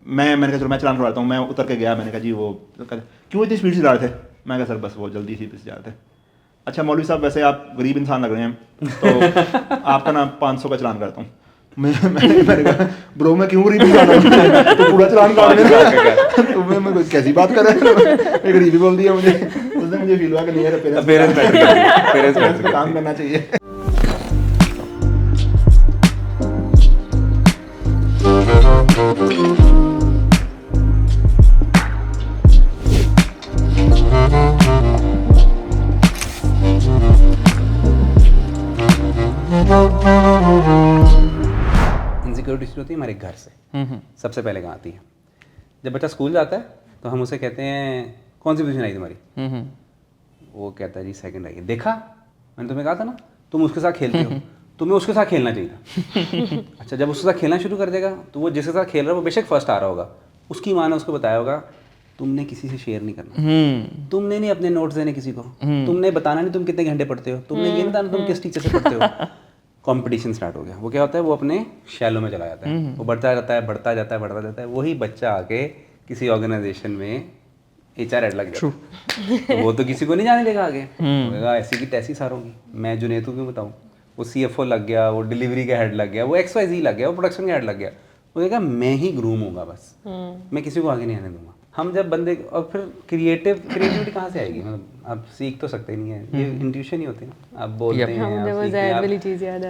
मैंने कहा चलो मैं चलान करवाता हूँ। मैं उतर के गया, मैंने कहा जी वो क्यों इतनी स्पीड से जा रहे थे? मैं कहा सर बस वो जल्दी से जा रहे थे। अच्छा मौलवी साहब वैसे आप गरीब इंसान लग रहे हैं, तो आपका ना 500 का चलान करता हूँ। मैंने कहा ब्रो मैं क्यों गरीब इंसान हूँ, तो पूरा चलान काट देगा। तो मैं कैसी बात कर रहा है, मैं गरीबी बोल दिया मुझे। उसने मुझे फील हुआ कि नहीं यार पेरेंट्स पे काम करना चाहिए। इनसिक्योरिटी शुरू होती है हमारे घर से। सबसे पहले कहाँ आती है? जब बच्चा स्कूल जाता है तो हम उसे कहते हैं कौन सी पोजीशन आई तुम्हारी? वो कहता है जी सेकंड आई है। देखा, मैंने तुम्हें कहा था ना तुम उसके साथ खेलते हो, तुम्हें उसके साथ खेलना चाहिए था। अच्छा, जब उसके साथ खेलना शुरू कर देगा तो वो जिसके साथ खेल रहा है वो बेशक फर्स्ट आ रहा होगा, उसकी माँ ने उसको बताया होगा तुमने किसी से शेयर नहीं करना, तुमने नहीं अपने नोट्स देने किसी को, तुमने बताना नहीं तुम कितने घंटे पढ़ते हो, तुमने ये नहीं बताना तुम किस टीचर से पढ़ते हो। कंपटीशन स्टार्ट हो गया। वो क्या होता है, वो अपने शैलो में चला जाता है, वो बढ़ता जाता है बढ़ता जाता है बढ़ता जाता है। वही बच्चा आके किसी ऑर्गेनाइजेशन में HR हेड लग जाता है, तो वो तो किसी को नहीं जाने देगा आगे, बोलेगा ऐसी की तैसी सार होगी, मैं जुनेद को क्यों बताऊँ। वो CFO लग गया, वो डिलीवरी का हेड लग गया, वो XYZ लग गया, वो प्रोडक्शन का हेड लग गया, वो कहेगा मैं ही ग्रूम होगा बस, मैं किसी को आगे नहीं आने दूंगा। हम जब बंदे, और फिर क्रिएटिविटी कहाँ से आएगी? मतलब आप सीख तो सकते नहीं है, ये इंट्यूशन ही होती है ना, आप बोलते हैं आप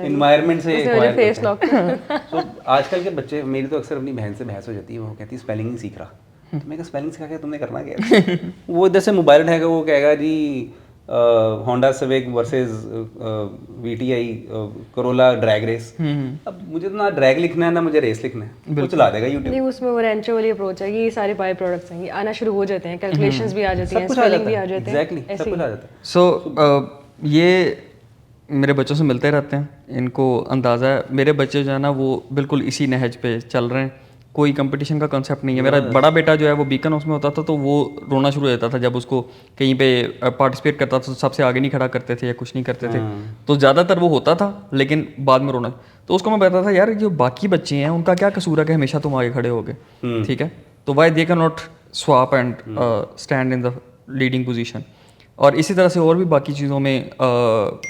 एनवायरनमेंट से तो आजकल के बच्चे, मेरी तो अक्सर अपनी बहन से बहस हो जाती है, वो कहती है स्पेलिंग नहीं सीख रहा। मैं कहा स्पेलिंग सिखा के तुमने करना क्या है? वो इधर से मोबाइल उठाएगा, वो कहेगा जी Honda Civic versus VTI Corolla drag race. अब मुझे तो ना ड्रैग लिखना है ना मुझे रेस लिखना है, वो चला देगा यूट्यूब। नहीं, उसमें वो रेंचो वाली अप्रोच है कि ये सारे बाय प्रोडक्ट्स हैं, ये आना शुरू हो जाते हैं, कैलकुलेशंस भी आ जाती हैं, स्पेलिंग भी आ जाते हैं, एग्जैक्टली सब कुछ आ जाता है। सो ये मेरे बच्चों से मिलते रहते हैं, इनको अंदाज़ा है मेरे बच्चे जो है ना वो बिल्कुल इसी नहज पे चल रहे हैं, कोई कंपटीशन का कंसेप्ट नहीं है। मेरा बड़ा बेटा जो है वो बीकन उसमें होता था, तो वो रोना शुरू हो जाता था जब उसको कहीं पे पार्टिसिपेट करता था, तो सबसे आगे नहीं खड़ा करते थे या कुछ नहीं करते थे, तो ज़्यादातर वो होता था, लेकिन बाद में रोना। तो उसको मैं बताता था यार जो बाकी बच्चे हैं उनका क्या कसूर है कि हमेशा तुम आगे खड़े होगे, ठीक है, तो why they can not swap and stand in the leading position. और इसी तरह से और भी बाकी चीज़ों में,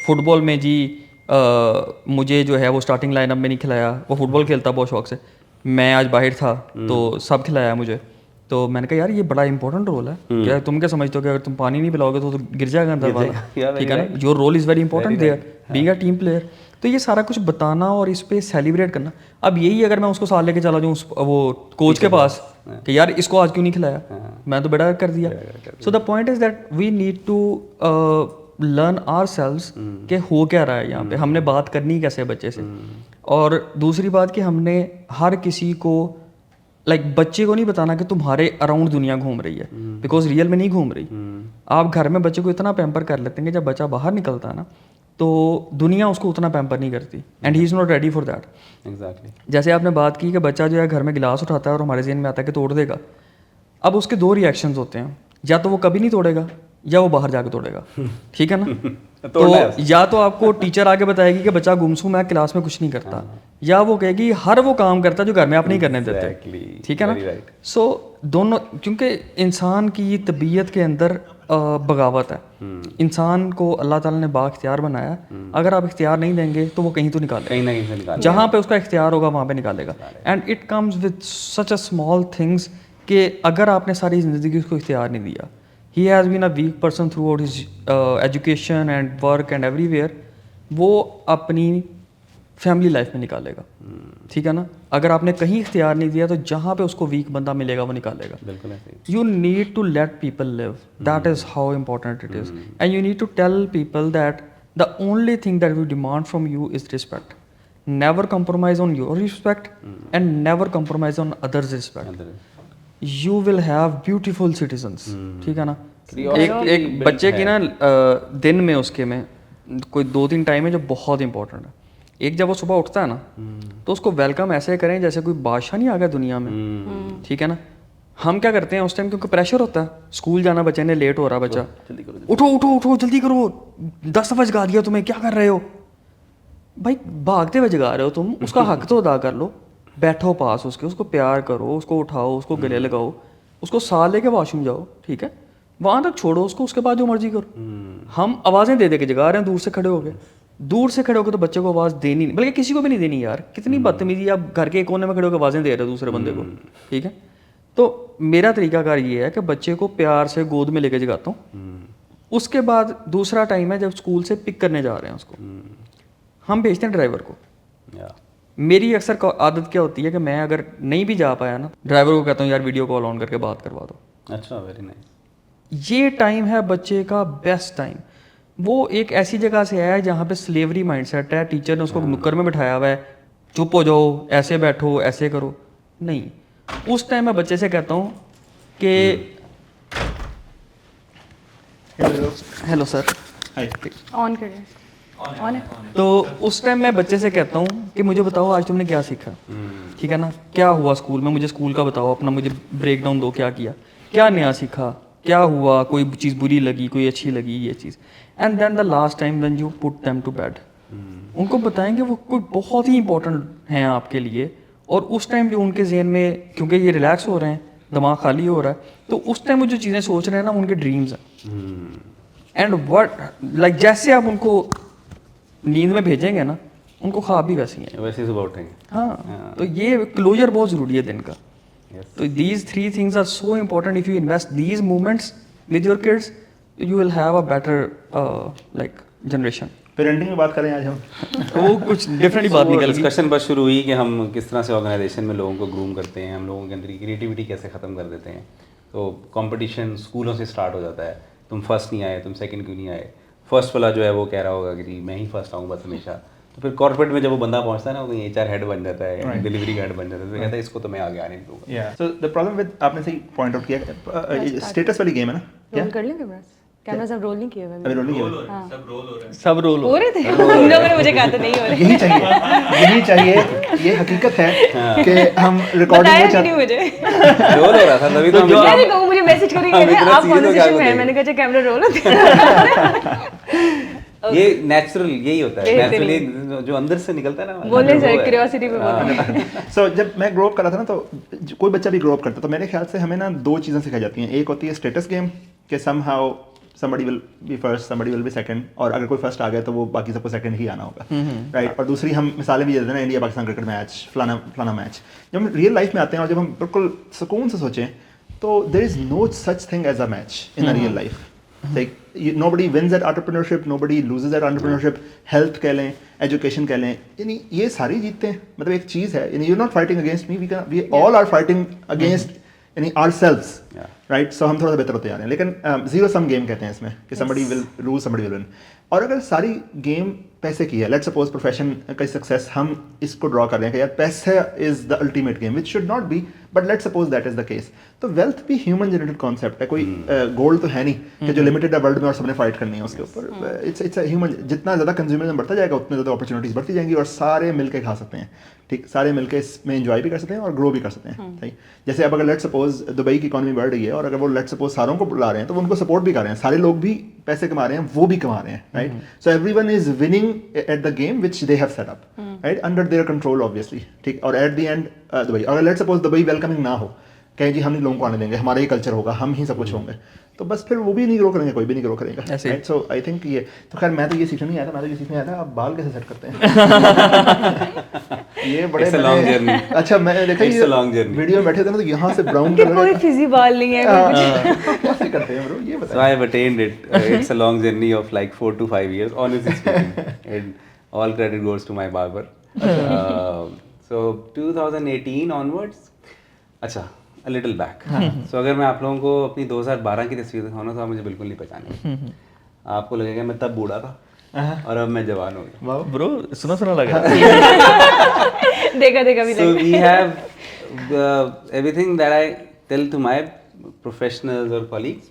फुटबॉल में जी मुझे जो है वो स्टार्टिंग लाइनअप में नहीं खिलाया, वो फुटबॉल खेलता बहुत शौक से, मैं आज बाहर था तो सब खिलाया मुझे। तो मैंने कहा यार ये बड़ा इंपॉर्टेंट रोल है, क्या तुम क्या समझते हो कि अगर तुम पानी नहीं पिलाओगे तो गिर जाएगा अंदर वाला, ठीक है ना, your role is very important there being a team player. तो ये सारा कुछ बताना और इस पे सेलिब्रेट करना। अब यही अगर मैं उसको साथ लेके चला जाऊँ वो कोच के पास कि यार इसको आज क्यों नहीं खिलाया, मैं तो बेटा कर दिया। So the point is that we need to learn ourselves कि हो क्या रहा है यहाँ पे, हमने बात करनी कैसे है बच्चे से। और दूसरी बात कि हमने हर किसी को बच्चे को नहीं बताना कि तुम्हारे अराउंड दुनिया घूम रही है, बिकॉज रियल में नहीं घूम रही। आप घर में बच्चे को इतना पैम्पर कर लेते हैं कि जब बच्चा बाहर निकलता है ना तो दुनिया उसको उतना पैम्पर नहीं करती, and he is not ready for that. Exactly. जैसे आपने बात की कि बच्चा जो है घर में गिलास उठाता है और हमारे ज़हन में आता है कि तोड़ देगा। अब उसके दो रिएक्शंस होते हैं, या तो वो कभी नहीं तोड़ेगा या वो बाहर जाके तोड़ेगा, ठीक है ना। तो या तो आपको टीचर आके बताएगी कि बच्चा गुमसुम है, क्लास में कुछ नहीं करता, या वो कहेगी हर वो काम करता है जो घर में आप नहीं करने देते, ठीक है ना। सो दोनों, क्योंकि इंसान की तबीयत के अंदर बगावत है, इंसान को अल्लाह ताला ने बाख्तियार बनाया, अगर आप इख्तियार नहीं देंगे तो वो कहीं तो निकालेगा, कहीं ना कहीं से निकालेगा, जहाँ पे उसका इख्तियार होगा वहाँ पे निकालेगा। And it comes with such a small things कि अगर आपने सारी ज़िंदगी उसको इख्तियार नहीं दिया, he has been a weak person throughout his education and work and everywhere, वो अपनी फैमिली लाइफ में निकालेगा, ठीक है ना। अगर आपने कहीं इख्तियार नहीं दिया तो जहाँ पे उसको वीक बंदा मिलेगा वो निकालेगा। बिल्कुल ऐसे। You need to let people live, that is how important it is, and you need to tell people that the only thing that we demand from you is respect. Never compromise on your respect and never compromise on others' respect. You will have beautiful citizens, ठीक है ना। एक बच्चे की ना दिन में उसके में कोई 2-3 टाइम है जो बहुत इंपॉर्टेंट है। एक, जब वो सुबह उठता है ना तो उसको वेलकम ऐसे करें जैसे कोई बादशाह नहीं आ गया दुनिया में, ठीक है ना। हम क्या करते हैं उस टाइम, क्योंकि प्रेशर होता है, स्कूल जाना बच्चे ने, लेट हो रहा बच्चा, उठो उठो उठो जल्दी करो, 10 दफ़ा जगा दिया तुम्हें, क्या कर रहे हो भाई, भागते हुए जगा रहे हो तुम, उसका हक तो अदा कर लो, बैठो पास उसके, उसको प्यार करो, उसको उठाओ, उसको गले लगाओ, उसको साथ लेके वॉशरूम जाओ, ठीक है, वहाँ तक छोड़ो उसको, उसके बाद जो मर्जी करो। हम आवाज़ें दे के जगा रहे हैं दूर से खड़े हो गए, दूर से खड़े होकर तो बच्चे को आवाज़ देनी नहीं, बल्कि किसी को भी नहीं देनी यार, कितनी बदतमीजी, आप घर के कोने में खड़े होकर आवाज़ें दे रहे हो दूसरे बंदे को, ठीक है। तो मेरा तरीकाकार ये है कि बच्चे को प्यार से गोद में लेके जगाता हूँ, उसके बाद दूसरा टाइम है जब स्कूल से पिक करने जा रहे हैं उसको, हम भेजते हैं ड्राइवर को। मेरी अक्सर आदत क्या होती है कि मैं अगर नहीं भी जा पाया ना, ड्राइवर को कहता हूँ यार वीडियो कॉल ऑन करके बात करवा दो। अच्छा, वेरी नाइस। ये टाइम है बच्चे का बेस्ट टाइम। वो एक ऐसी जगह से आया है जहाँ पे स्लेवरी माइंडसेट है, टीचर ने उसको नुक्कड़ में बिठाया हुआ है, चुप हो जाओ, ऐसे बैठो, ऐसे करो, नहीं। उस टाइम मैं बच्चे से कहता हूँ कि हेलो सर, ऑन करें, ऑन है। तो उस टाइम मैं बच्चे से कहता हूँ कि मुझे बताओ आज तुमने क्या सीखा, ठीक है ना, क्या हुआ स्कूल में, मुझे स्कूल का बताओ, अपना मुझे ब्रेक डाउन दो, क्या किया, क्या नया सीखा, क्या हुआ, कोई चीज़ बुरी लगी, कोई अच्छी लगी, ये चीज़। And then the last time when you put them to bed, उनको बताएंगे वो कोई बहुत ही इंपॉर्टेंट हैं आपके लिए, और उस टाइम जो उनके जहन में, क्योंकि ये रिलैक्स हो रहे हैं, दिमाग खाली हो रहा है, तो उस टाइम वो जो चीज़ें सोच रहे हैं ना, उनके ड्रीम्स हैं। एंड व्हाट लाइक जैसे आप उनको नींद में भेजेंगे ना, उनको ख्वाब भी वैसे ही हैं, वैसे ही सुबह उठेंगे। हाँ। तो ये क्लोजर बहुत ज़रूरी है दिन का। तो these three things are so important. If you invest these moments with your kids, you will have a better like generation. Parenting में बात करें आज हम। वो कुछ डिफरेंट ही बात निकल गई। डिस्कशन बस शुरू हुई कि हम किस तरह से ऑर्गेनाइजेशन में लोगों को ग्रूम करते हैं, हम लोगों के अंदर की क्रिएटिविटी कैसे ख़त्म कर देते हैं। तो कंपटीशन स्कूलों से स्टार्ट हो जाता है, तुम फर्स्ट नहीं आए, तुम सेकंड क्यों नहीं आए, फर्स्ट वाला जो है वो कह रहा होगा कि जी मैं ही फर्स्ट आऊँ बस हमेशा। तो फिर कॉर्पोरेट में जब वो बंदा पहुंचता है ना, वो HR हेड बन जाता है, डिलीवरी हेड बन जाता है, तो कहता है इसको तो मैं आगे आने नहीं दूंगा। सो द प्रॉब्लम विद, आपने सही पॉइंट आउट किया, स्टेटस वाली गेम है ना, रोल कर लेंगे बस, कैमरा सब रोल नहीं किए हुए अभी रोल नहीं किया, सब रोल हो रहे थे। उन लोगों ने मुझे कहा था नहीं हो रहे। यही चाहिए, ये हकीकत है कि हम रिकॉर्डिंग बताया में भी नहीं मुझे। रोल हो रहा था तभी तो क्या नहीं कहूँ, मुझे मैसेज करेंगे आप कॉन्वर्सेशन में हैं, मैंने कहा कैमरा रोल होता है। ये नेचुरल यही होता है, नेचुरली जो अंदर से निकलता है ना, बोलने जाए क्यूरियोसिटी पे बोलते हैं। सो जब मैं ग्रो अप कर रहा था ना, तो कोई बच्चा भी ग्रो अप करता, तो मेरे ख्याल से हमें ना दो चीज़ें सिखाई जाती हैं। एक होती है स्टेटस गेम, कि somehow somebody will be first, somebody will be second, और अगर कोई फर्स्ट आ गया तो वो बाकी सबको सेकंड ही आना होगा, राइट। और दूसरी हम मिसालें भी देते हैं ना, इंडिया पाकिस्तान क्रिकेट मैच, फलाना मैच। जब हम रियल लाइफ में आते हैं और जब हम बिल्कुल सुकून से सोचें, तो there is no such thing as a match in a real life. Like nobody wins at entrepreneurship, nobody loses at entrepreneurship. Health कह लें, एजुकेशन कह लें, यानी ये सारी जीतते हैं। मतलब एक चीज़ है, यानी you not fighting against me, we all are fighting against यानी ourselves, राइट। सो हम थोड़ा सा बेहतर होते जा रहे हैं, लेकिन जीरो सम गेम कहते हैं इसमें, कि somebody will lose, somebody will win। और अगर सारी गेम पैसे की है, लेट्स सपोज प्रोफेशन का सक्सेस हम इसको ड्रॉ कर रहे हैं कि यार पैसा is the ultimate game, which should not be, but let's suppose that is the case. तो वेल्थ भी ह्यूमन जनरेटेड कॉन्सेप्ट है, कोई गोल्ड तो है नहीं कि जो लिमिटेड है वर्ल्ड में और सबने फाइट करनी है उसके ऊपर। इट्स ह्यूमन, जितना ज़्यादा कंज्यूमरिज्म बढ़ता जाएगा उतने ज़्यादा अपॉर्चुनिटीज बढ़ती जाएंगी, और सारे मिलके खा सकते हैं, ठीक, सारे मिलके इसमें एंजॉय भी कर सकते हैं और ग्रो भी कर सकते हैं, ठीक। जैसे अब अगर लेट्स सपोज दुबई की इकॉनमी बढ़ रही है, और अगर वो लेट्स सपोज सारों को बुला रहे हैं, तो वो उनको सपोर्ट भी कर रहे हैं, सारे लोग भी पैसे कमा रहे हैं, वो भी कमा रहे हैं, right. So everyone is winning at the game which they have set up, right, under their control obviously, ठीक। और एट द एंड दुबई, अगर लेट्स सपोज दुबई वेलकमिंग ना हो, कहें जी हम नहीं लोगों को आने देंगे, हमारा ही कल्चर होगा, हम ही सब कुछ होंगे, तो बस फिर वो भी नहीं ग्रो करेंगे, कोई भी नहीं ग्रो करेगा, राइट। सो आई थिंक ये तो, खैर मैं तो ये सीखने नहीं आया था, मैं तो ये सीखने आया था आप बाल कैसे सेट करते हैं। ये बड़े लॉन्ग जर्नी। अच्छा, मैं देखा ये लॉन्ग जर्नी वीडियो में बैठे थे ना, तो यहाँ से ब्राउन कि कलर कोई फिजी बाल नहीं है, कैसे करते हैं ब्रो, ये So बताएं। I have attained it. It's a long journey of like 4 to 5 years, honestly speaking. And all credit goes to my barber. So 2018 onwards, अच्छा, a little back. So अगर मैं आप लोगों को अपनी 2012 की तस्वीर दिखाऊँ ना, तो आप मुझे बिल्कुल नहीं पहचानेंगे। आपको लगेगा मैं तब बूढ़ा था और अब मैं जवान हो गया। ब्रो सुना लगा। देखा भी So we have everything that I tell to my professionals और colleagues,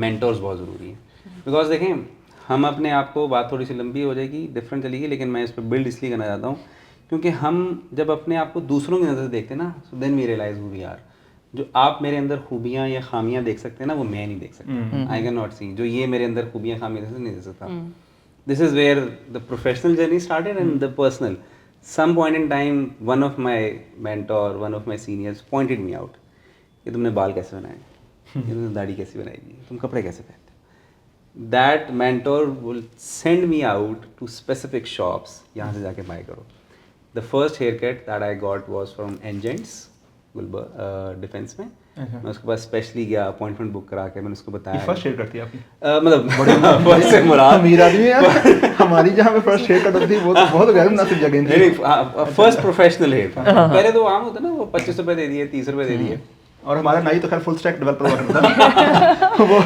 mentors बहुत ज़रूरी है। Because देखें, हम अपने आप को, बात थोड़ी सी लंबी हो जाएगी, डिफरेंट चलेगी, लेकिन मैं इस पर बिल्ड इसलिए करना चाहता हूँ क्योंकि हम जब अपने आप को दूसरों की नज़र से देखते हैं ना, so then we realize who we are. जो आप मेरे अंदर खूबियाँ या खामियाँ देख सकते हैं ना, वो मैं नहीं देख सकता। आई कैन नॉट सी, जो ये मेरे अंदर खूबियाँ खामियाँ नहीं देख सकता। This is where the professional journey started and the personal. Some point in time, one of my mentor, one of my seniors pointed me out कि तुमने बाल कैसे बनाए, ये तुमने दाढ़ी कैसे बनाई, तुम कपड़े कैसे पहनते हो. That mentor will send me out to specific shops, यहाँ से जाके buy करो. The first haircut that I got was from Engents, defence में. मैं उसके पास स्पेशली गया, अपॉइंटमेंट बुक करा के मैंने उसको बताया. फर्स्ट शेयर करती है आपकी? मतलब फर्स्ट से मुराद अमीर आदमी है यार. हमारी जहाँ पे फर्स्ट शेयर कट होती थी वो तो बहुत गैर मुनासिब जगह थी. नहीं, फर्स्ट प्रोफेशनल हेयर था. पहले तो आम होता ना, वो 25 रुपए दे दिए, 30 रुपए दे दिए. और हमारा नाई तो खैर फुल स्टैक डेवलपर हुआ करता था. वो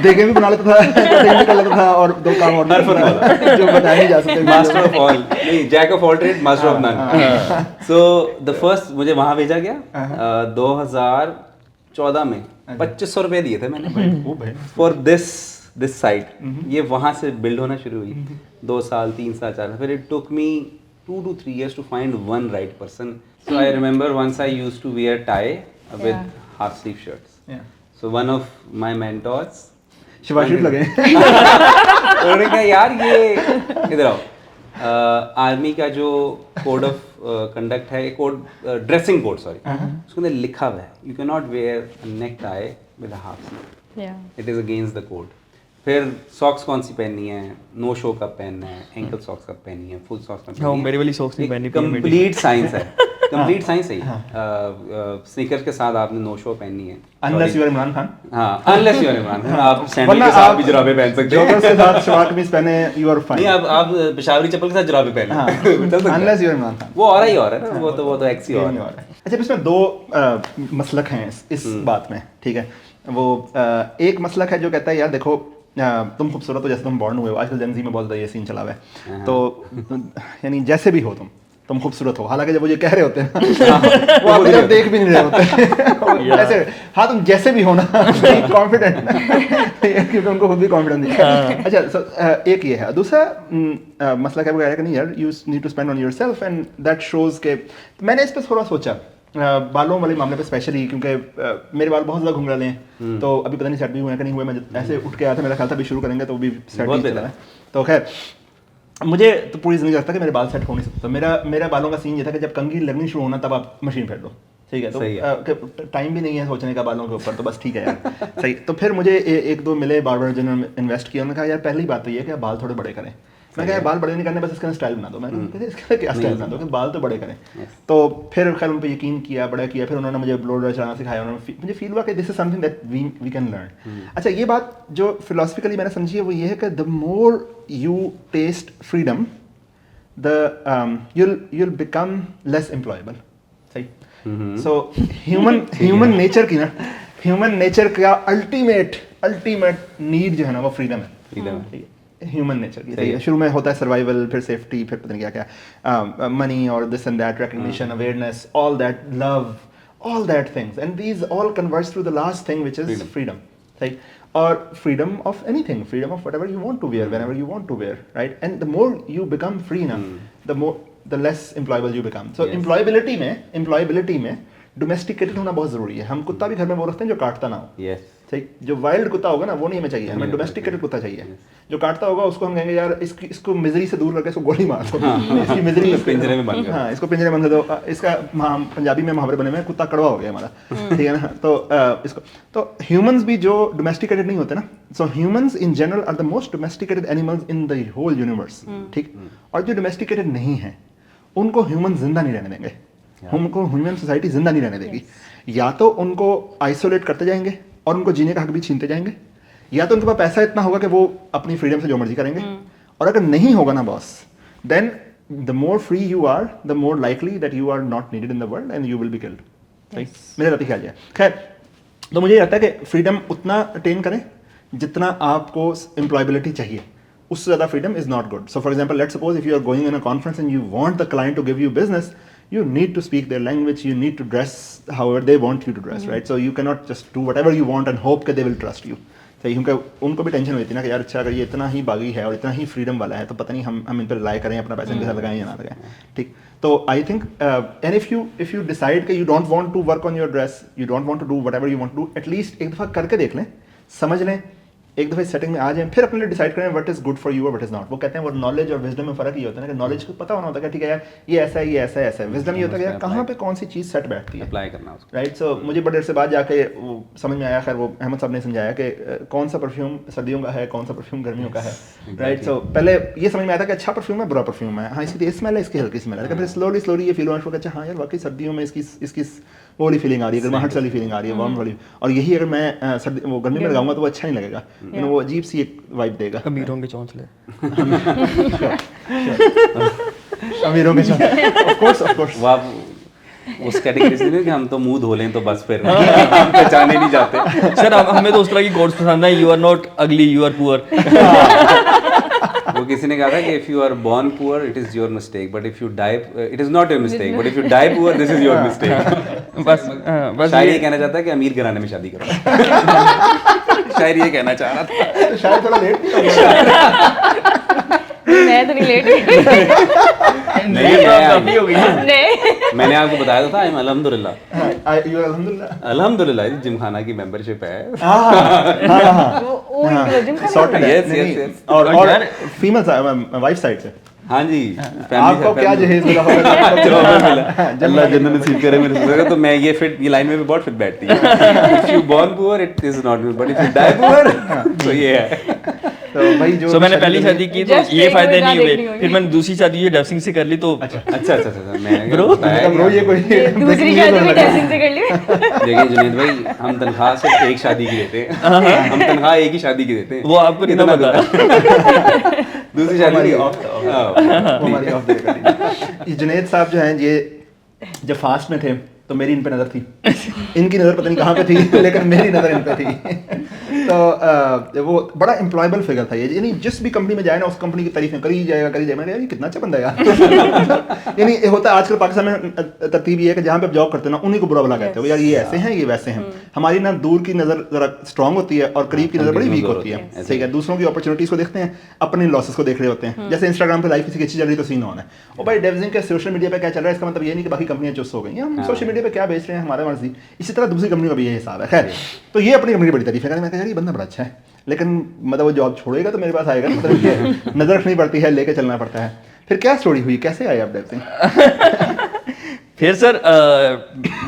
देखे भी बना लेता था, कटिंग भी कर लेता था और दो काम और जो बताया नहीं जा सकते. मास्टर ऑफ ऑल नहीं, jack of all trade, master of none. So the first मुझे वहाँ भेजा गया 2014 में. 2500 रुपए दिए थे मैंने फॉर दिस साइट. ये वहाँ से बिल्ड होना शुरू हुई. 2 साल 3 साल 4 साल. फिर it took me 2 to 3 years to find one right person. So I remember once I used to wear tie with half sleeve shirts. Yeah. So one of my mentors शिवाशी लगे. उन्होंने कहा यार ये इधर आओ, आर्मी का जो कोड ऑफ कंडक्ट है, कोड ड्रेसिंग कोड सॉरी, उसके अंदर लिखा हुआ है you can not wear neck tie with a half sleeve, it is against the code. फिर सॉक्स कौन सी पहननी है, नो शो कब पहनना है, एंकल सॉक्स कब पहननी है, फुल सॉक्स कब पहननी है. मेरी वाली सॉक्स नहीं पहननी. कंप्लीट साइंस है, कंप्लीट साइंस है. स्नीकर्स के साथ आपने नो शो पहननी है. Unless you are Imran Khan. हाँ, unless you are Imran Khan. आप सैंडल के साथ भी जुराबे पहन सकते हैं. जॉगर्स के साथ शॉर्ट कमीज पहने यू आर फाइन. नहीं, आप पेशावरी चप्पल के साथ जुराबे पहने. Unless you are Imran Khan. वो और ही और है ना, वो तो एक्स ही और है. अच्छा, इसमें 2 मसलक हैं इस बात में, ठीक है. वो एक मसलक है जो कहता है यार देखो तुम खूबसूरत हो जैसे तुम बॉर्न हुए हो. आजकल जेनजी में बहुत ज़्यादा ये सीन चला हुआ है. तो यानी जैसे भी हो तुम खूबसूरत हो. हालांकि जब वो ये कह रहे होते हैं वो आपको जब देख भी नहीं रहे होते ऐसे. हाँ, तुम जैसे भी हो ना, कॉन्फिडेंट, क्योंकि उनको खुद भी कॉन्फिडेंस नहीं है. अच्छा, एक ये है. दूसरा मसला क्या, वो कह रहा है कि नहीं यार, you need to spend on yourself and that shows के. मैंने इस पर थोड़ा सोचा बालों वाले मामले पे स्पेशली, क्योंकि मेरे बाल बहुत ज़्यादा घुंघराले हैं. तो अभी पता नहीं सेट भी हुए हैं कि नहीं हुए. मैं ऐसे उठ के आया था, मेरा ख्याल था अभी शुरू करेंगे तो भी सेट नहीं चला है. तो खैर मुझे तो पूरी ज़िंदगी लगता है कि मेरे बाल सेट हो नहीं सकते. मेरा बालों का सीन ये था कि जब कंघी लगनी शुरू होना तब आप मशीन फेर लो. ठीक है, तो टाइम भी नहीं है सोचने का बालों के ऊपर, तो बस ठीक है यार. सही. तो फिर मुझे 1-2 मिले बार्बर जिन्होंने इन्वेस्ट किया. उन्होंने कहा यार पहली बात तो ये है कि बाल थोड़े बड़े करें. मैं कहा बाल बड़े नहीं करने, बस इसका स्टाइल बना दो. मैं कहते इसका क्या स्टाइल बना दो कि बाल तो बड़े करें. तो फिर खैर उन पर यकीन किया, बड़ा किया. फिर उन्होंने मुझे ब्लो ड्रायर चलाना सिखाया. उन्होंने मुझे फील हुआ कि this is something that we can learn. अच्छा, ये बात जो फिलोसफिकली मैंने समझी है वो ये है कि the more you taste freedom you'll become less employable. सही. So human nature की ना, ह्यूमन नेचर का अल्टीमेट नीड जो है ना वो फ्रीडम है. ह्यूमन नेचर की. सही है. शुरू में होता है सर्वाइवल, फिर सेफ्टी, फिर पता नहीं क्या क्या, मनी और this and that, recognition, awareness, all that, love, all that things, and these all converge through the last thing, which is freedom. Right? Or freedom of anything, freedom of whatever you want to wear whenever you want to wear, right? And the more you become free now, the less employable you become. So employability में domesticated होना बहुत जरूरी है. हम कुत्ता भी घर में वो रखते हैं जो काटता ना हो. Yes. ठीक. जो वाइल्ड कुत्ता होगा ना वो नहीं हमें चाहिए, हमें डोमेस्टिकेटेड कुत्ता चाहिए. जो काटता होगा उसको हम कहेंगे यार इसको मिजरी से दूर करके इसको गोली मार दो. इसकी मिजरी पिंजरे में बंद कर. हाँ, इसको पिंजरे में बंद कर दो. इसका पंजाबी में मुहावरे बने हुए हैं, कुत्ता कड़वा हो गया हमारा. ठीक है ना. तो इसको तो ह्यूमंस भी जो डोमेस्टिकेटेड नहीं होते ना, so humans in general are the most domesticated animals in the whole universe. ठीक. और जो डोमेस्टिकेटेड नहीं है उनको ह्यूमन जिंदा नहीं रहने देंगे. उनको ह्यूमन सोसाइटी जिंदा नहीं रहने देगी. या तो उनको आइसोलेट करते जाएंगे और उनको जीने का हक भी छीनते जाएंगे, या तो उनके पास पैसा इतना होगा कि वो अपनी फ्रीडम से जो मर्जी करेंगे. और अगर नहीं होगा ना boss, then the more free you are, the more likely that you are not needed in the world and you will be killed. Right. मेरा रति ख्याल है. खैर, तो मुझे लगता है कि फ्रीडम उतना अटेन करें जितना आपको एम्प्लॉयबिलिटी चाहिए. उससे ज़्यादा freedom is not good. So for example, let's suppose if you are going in a conference and you want the client to give you business, you need to speak their language, you need to dress however they want you to dress, right? So you cannot just do whatever you want and hope that they will trust you. सही. क्योंकि उनको भी tension होती है ना कि यार अच्छा अगर ये इतना ही बागी है और इतना ही फ्रीडम वाला है तो पता नहीं हम इन पर रिलाई करें, अपना पैसा इनके साथ लगाएं या ना लगाएं. ठीक. तो I think and if you decide कि you don't want to work on your dress, you don't want to do whatever you want to do, at least एक दफ़ा करके देख लें, समझ लें एक दफ़े सेटिंग में आ जाएं, फिर अपने लिए डिसाइड करें what is good for you और व्हाट इज़ नॉट। वो कहते हैं वो नॉलेज और विजडम में फ़र्क ये होता है ना कि नॉलेज को पता होना होता है कि ठीक है यार ये ऐसा है, ये ऐसा है, ऐसा है। विजडम ये होता है कि यार कहाँ पे कौन सी चीज़ सेट बैठती है, अप्लाई करना उसको। राइट। सो मुझे बड़े देर से बाद जाके वो समझ में आया, खैर वो अहमद साहब ने समझाया कि कौन सा परफ्यूम सर्दियों का है, कौन सा परफ्यूम गर्मियों का है, राइट। सो पहले ये समझ में आया था कि अच्छा परफ्यूम है, बुरा परफ्यूम है, हाँ इसकी तेज स्मेल है, इसकी हल्की स्मेल है, लेकिन फिर स्लोली ये फील होना शुरू, अच्छा हाँ यार वाकई सर्दियों में इसकी वो वाली फीलिंग आ रही है, गर्माहट वाली फीलिंग आ रही है, वार्म वाली, और यही अगर मैं सर्दी वो गर्मी में लगाऊंगा तो वो अच्छा नहीं लगेगा, वो अजीब सी एक वाइब देगा। अमीरों के चौंचले। अमीरों के साथ ऑफ कोर्स वो आप उस कैटेगरी से नहीं कि हम तो मुंह धो लें तो बस फिर हम पहचाने नहीं जाते। सर हमें तो उस तरह की कोट्स पसंद है, you are not ugly you are poor. वो किसी ने कहा था कि if you are born poor it is your mistake, but if you die it is not your mistake, but if you die poor this is your mistake. बस शायद ये कहना चाहता है कि अमीर घराने में शादी करो। शायद ये कहना चाह रहा था। शायद थोड़ा लेट भी हो गया। मैं तो नहीं लेट हुई। काफी हो गई है। नहीं मैंने आपको बताया था अल्हम्दुलिल्लाह अल्हम्दुलिल्लाह अल्हम्दुलिल्लाह जिमखाना की मेंबरशिप है। वो जिम का सॉर्टेड है। Yes, नहीं, yes, नहीं, yes. और फीमेल वाइफ साइड से हाँ जी, आपको क्या जहेज मिला होगा? अल्लाह जन्नत नसीब करे मेरे से। तो मैं ये लाइन में भी बहुत फिट बैठती है। If you born poor it is not good, but if you die poor तो ये है। तो भाई जो मैंने पहली शादी की तो Just ये एक फायदे मिनट नहीं देखनी हुए, होगी। फिर मैंने दूसरी शादी ये ड्रेसिंग से कर ली तो अच्छा मैं Bro, ब्रो ये कोई दूसरी शादी भी टेस्टिंग से कर ली। देखिए जुनैद भाई, हम तनख्वाह सिर्फ एक शादी की देते हैं। हम तनख्वाह एक ही शादी की देते हैं। वो आपको नहीं कितना पता। दूसरी शादी हमारी की- off- हाँ, वो हमारी ऑफ ये जुनैद साहब जो हैं ये जब फास्ट में थे तो मेरी इन पे नज़र थी, इनकी नज़र पता नहीं कहाँ पे थी, लेकिन मेरी नज़र इन पे थी। तो वो बड़ा एम्प्लॉयबल फिगर था ये, यानी जिस भी कंपनी में जाए ना उस कंपनी की तारीफें करी जाएगा। मैंने कहा यार ये कितना अच्छा बंदा है यार। यानी ये होता है आजकल पाकिस्तान में तरतीब ये है कि जहाँ पे आप जॉब करते हो ना उन्हीं को बुरा भला कहते हो, यार ये ऐसे हैं ये वैसे हैं। हमारी ना दूर की नज़र ज़रा स्ट्रांग होती है और करीब की नज़र बड़ी वीक होती है। सही है, दूसरों की अपॉर्चुनिटीज़ को देखते हैं, अपने लॉसेस को देख रहे होते हैं। जैसे इंस्टाग्राम पे लाइफ किसी की अच्छी चल रही तो सीन ऑन है, और भाई डेवजिंग के सोशल मीडिया पे क्या चल रहा है, इसका मतलब ये नहीं कि बाकी कंपनियां चुस्त हो गई हैं, हम सोशल मीडिया पे क्या बेच रहे हैं हमारा मर्जी। इसी तरह दूसरी कंपनी का भी ये हिसाब है। खैर, तो ये अपनी कंपनी की बड़ी तारीफ है। मैं कहा यार ये बंदा बड़ा अच्छा है, लेकिन मतलब वो जॉब छोड़ेगा तो मेरे पास आएगा, मतलब ये नजर रखनी पड़ती है, लेके चलना पड़ता है। फिर क्या स्टोरी हुई, कैसे आए आप डेवजिंग? फिर सर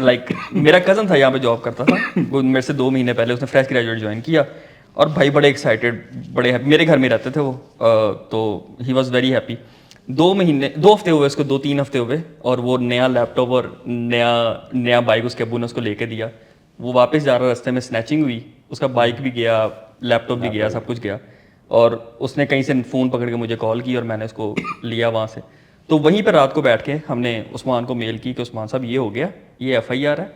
लाइक मेरा कज़न था यहाँ पे जॉब करता था, वो मेरे से 2 महीने पहले उसने फ्रेश ग्रेजुएट ज्वाइन किया, और भाई बड़े एक्साइटेड, बड़े हैप्पी, मेरे घर में रहते थे वो, तो ही वॉज वेरी हैप्पी। 2 हफ्ते हुए उसको, 2-3 हफ्ते हुए, और वो नया लैपटॉप और नया बाइक उसके अब्बू ने उसको लेके दिया। वो वापस जा रहा, रास्ते में स्नैचिंग हुई, उसका बाइक भी गया, लैपटॉप भी गया, सब कुछ गया, और उसने कहीं से फ़ोन पकड़ के मुझे कॉल की और मैंने उसको लिया वहाँ से। तो वहीं पर रात को बैठ के हमने उस्मान को मेल की कि उस्मान साहब ये हो गया, ये FIR है,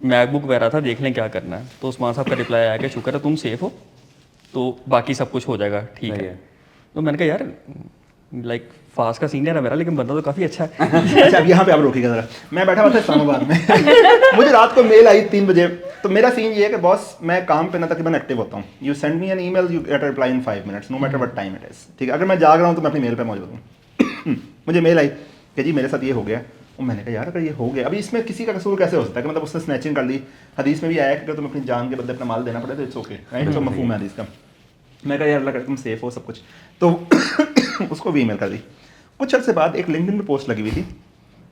मैकबुक वगैरह था, देख लें क्या करना है। तो उस्मान साहब का रिप्लाई आया कि शुक्र है तुम सेफ हो, तो बाकी सब कुछ हो जाएगा, ठीक है। तो मैंने कहा यार लाइक फास्ट का सीनियर है मेरा, लेकिन बंदा तो काफ़ी अच्छा है। अच्छा अब यहाँ पे आप रोकिएगा जरा, मैं बैठा हुआ था इस्लामाबाद में। मुझे रात को मेल आई 3 बजे। तो मेरा सीन ये है कि बॉस मैं काम पे ना तकरीबन एक्टिव होता हूँ, you send me an email, you get reply in 5 minutes, no matter what time it is. ठीक है, अगर मैं जाग रहा हूँ तो मैं अपनी मेल पे मौजूद हूँ। मुझे मेल आई कि जी मेरे साथ ये हो गया, और मैंने कहा यार अगर ये हो गया, अभी इसमें किसी का कसूर कैसे हो सकता है कि मतलब उसने स्नैचिंग कर ली। हदीस में भी आया कि अगर तुम अपनी जान के बदले अपना माल देना पड़े तो इट्स ओके, राइट। तो मफहूम है हदीस का। मैं कहा यार अल्लाह करे तुम सेफ हो सब कुछ। तो उसको भी ईमेल कर दी। कुछ अर्से बाद एक लिंक्डइन पे पोस्ट लगी हुई थी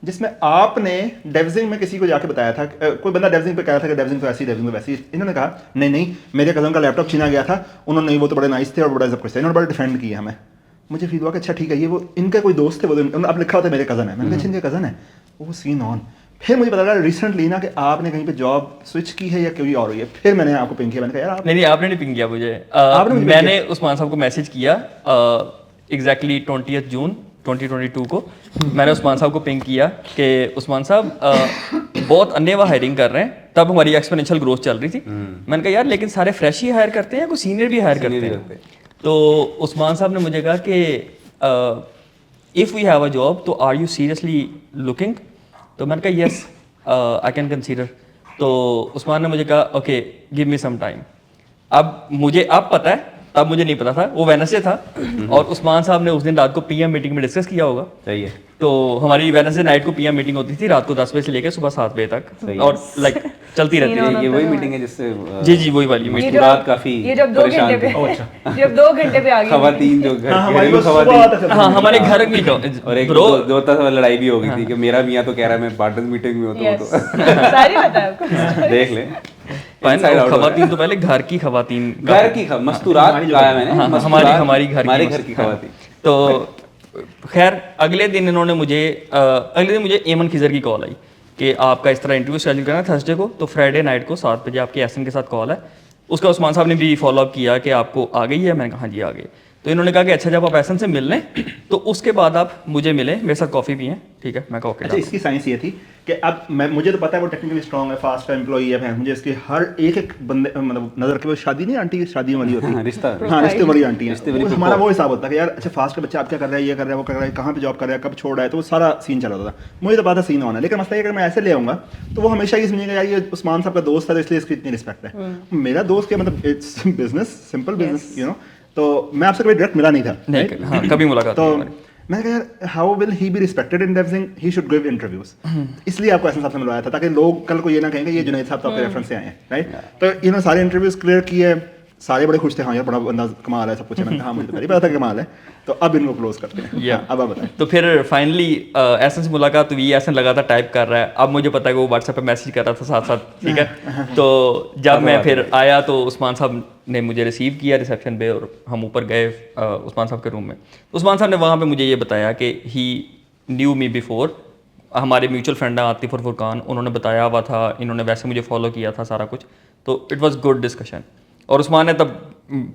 जिसमें आपने डेवजिंग में किसी को जाके बताया था, कोई बंदा डेवजिंग पे कह रहा था कि डेवजिंग तो ऐसी, डेवजिंग तो वैसी। इन्होंने कहा नहीं मेरे कज़न का लैपटॉप छीना गया था, उन्होंने वो तो बड़े नाइस थे और बड़ा सब कुछ था, इन्होंने बड़ा डिफेंड किया हमें। मुझे फील हुआ कि अच्छा ठीक है, ये वो इनके कोई दोस्त थे, वो अब लिखा होता है मेरे कज़न है, मैंने कहा इनके कज़न है, वो सीन ऑन। फिर मुझे पता लगा रिसेंटली ना कि आपने कहीं पे जॉब स्विच की है या कोई और हुई है। फिर मैंने आपको पिंग किया, मैंने कहा यार आप नहीं आपने नहीं पिंग किया मुझे, आपने मुझे पिंग मैंने उस्मान साहब को मैसेज किया एग्जैक्टली 20 जून 2022 को। मैंने उस्मान साहब को पिंग किया कि उस्मान साहब बहुत अन्य हायरिंग कर रहे हैं, तब हमारी एक्सपोनेंशियल ग्रोथ चल रही थी। मैंने कहा यार लेकिन सारे फ्रेश ही हायर करते हैं या कोई सीनियर भी हायर करते हैं? तो उस्मान साहब ने मुझे कहा कि if we have a job तो आर यू सीरियसली लुकिंग? तो मैंने कहा येस आई कैन कंसीडर। तो उस्मान ने मुझे कहा okay give me some time. अब मुझे अब पता है तब मुझे नहीं पता था, वो वेडनेसडे था और उस्मान साहब ने उस दिन रात को पीएम मीटिंग में डिस्कस किया होगा। सही है। तो हमारी वेडनेसडे नाइट को पीएम मीटिंग होती थी रात को 10 बजे से लेकर सुबह 7 बजे तक और लाइक चलती रहती है। ये वही मीटिंग है जिससे जी वही वाली मीटिंग। रात काफी ये जब 2 घंटे पे जब 2 घंटे पे आ गई खवातीन जो घर हमारी घरेलू वो सुबह खवातीन आता था। हाँ हमारे घर में और एक ब्रो दो तरह लड़ाई भी हो गई थी कि मेरा मियाँ तो कह रहा है मैं पार्टनर्स मीटिंग में हूँ Yes. तो सारी पता है आपको। देख ले Inside out खवातीन तो पहले घर की खवातीन घर की मस्तूरात कहा है मैंने हाँ, मस्तूरात, हमारी घर की हमारे मस्त- घर की खवातीन। तो खैर अगले दिन इन्होंने मुझे एमन खिजर की कॉल आई कि आपका इस तरह इंटरव्यू शेड्यूल करना है थर्सडे को, तो फ्राइडे नाइट को 7 बजे आपके एसएन के साथ कॉल है। उसका उस्मान साहब ने भी फॉलोअप किया कि आपको आ गई है, मैंने कहा हाँ जी आ गई। तो इन्होंने कहा कि अच्छा जब आप एसएन से मिल लें तो उसके बाद आप मुझे मिलें, मेरे साथ कॉफ़ी पिएं, ठीक है। मैं कहा ओके। अच्छा, इसकी साइंस ये थी कि अब मुझे तो पता है वो टेक्निकली स्ट्रांग है, फास्ट है, एम्प्लॉई है, मुझे इसकी हर एक बंदे मतलब नजर के वो शादी नहीं आंटी शादियों वाली होती है रिश्ता हाँ रिश्ते वाली आंटी रिश्ते है, वाली हमारा वो हिसाब होता है कि यार अच्छा फास्ट का बच्चा आप क्या कर रहा है, ये कर रहा है, वो कर रहा है, कहाँ पे जॉब कर रहा है, कब छोड़ रहा है, तो वो सारा सीन चला होता था। मुझे तो पता सीन होना है, लेकिन मसला ये अगर मैं ऐसे ले आऊँगा तो वो हमेशा ये समझेगा यार ये उस्मान साहब का दोस्त है तो इसलिए इसकी इतनी रिस्पेक्ट है। मेरा दोस्त क्या मतलब it's business, simple business, you know. तो मैं आपसे कभी डायरेक्ट मिला नहीं था, नहीं हाँ कभी मुलाकात तो नहीं हमारी। मैंने कहा यार how will he be respected in Devsinc, he should give interviews. इसलिए आपको ऐसा सबसे मिलवाया था ताकि लोग कल को ये ना कहेंगे ये जुनैद साहब तो आपके रेफरेंस से आए हैं, राइट। तो इन्होंने सारे इंटरव्यूज क्लियर किए, सारे बड़े खुश थे, हाँ यार बड़ा बंदा कमाल है, सब कुछ है। मैंने कहा हाँ मुझे तो पहले पता था कमाल है। तो अब इनको क्लोज करते हैं। Yeah. अब आप बताएं। तो फिर फाइनली एसन से मुलाकात हुई, एसन लगातार टाइप कर रहा है। अब मुझे पता है कि वो व्हाट्सएप पे मैसेज कर रहा था साथ साथ, ठीक है। तो जब मैं फिर आया तो उस्मान साहब ने मुझे रिसीव किया रिसेप्शन पे और हम ऊपर गए उस्मान साहब के रूम में। तो उस्मान साहब ने वहाँ पे मुझे ये बताया कि ही न्यू मी बिफोर, हमारे म्यूचुअल फ्रेंड हैं आतिफ और फुरकान, उन्होंने बताया हुआ था, इन्होंने वैसे मुझे फॉलो किया था सारा कुछ। तो इट वॉज गुड डिस्कशन। और उस्मान ने तब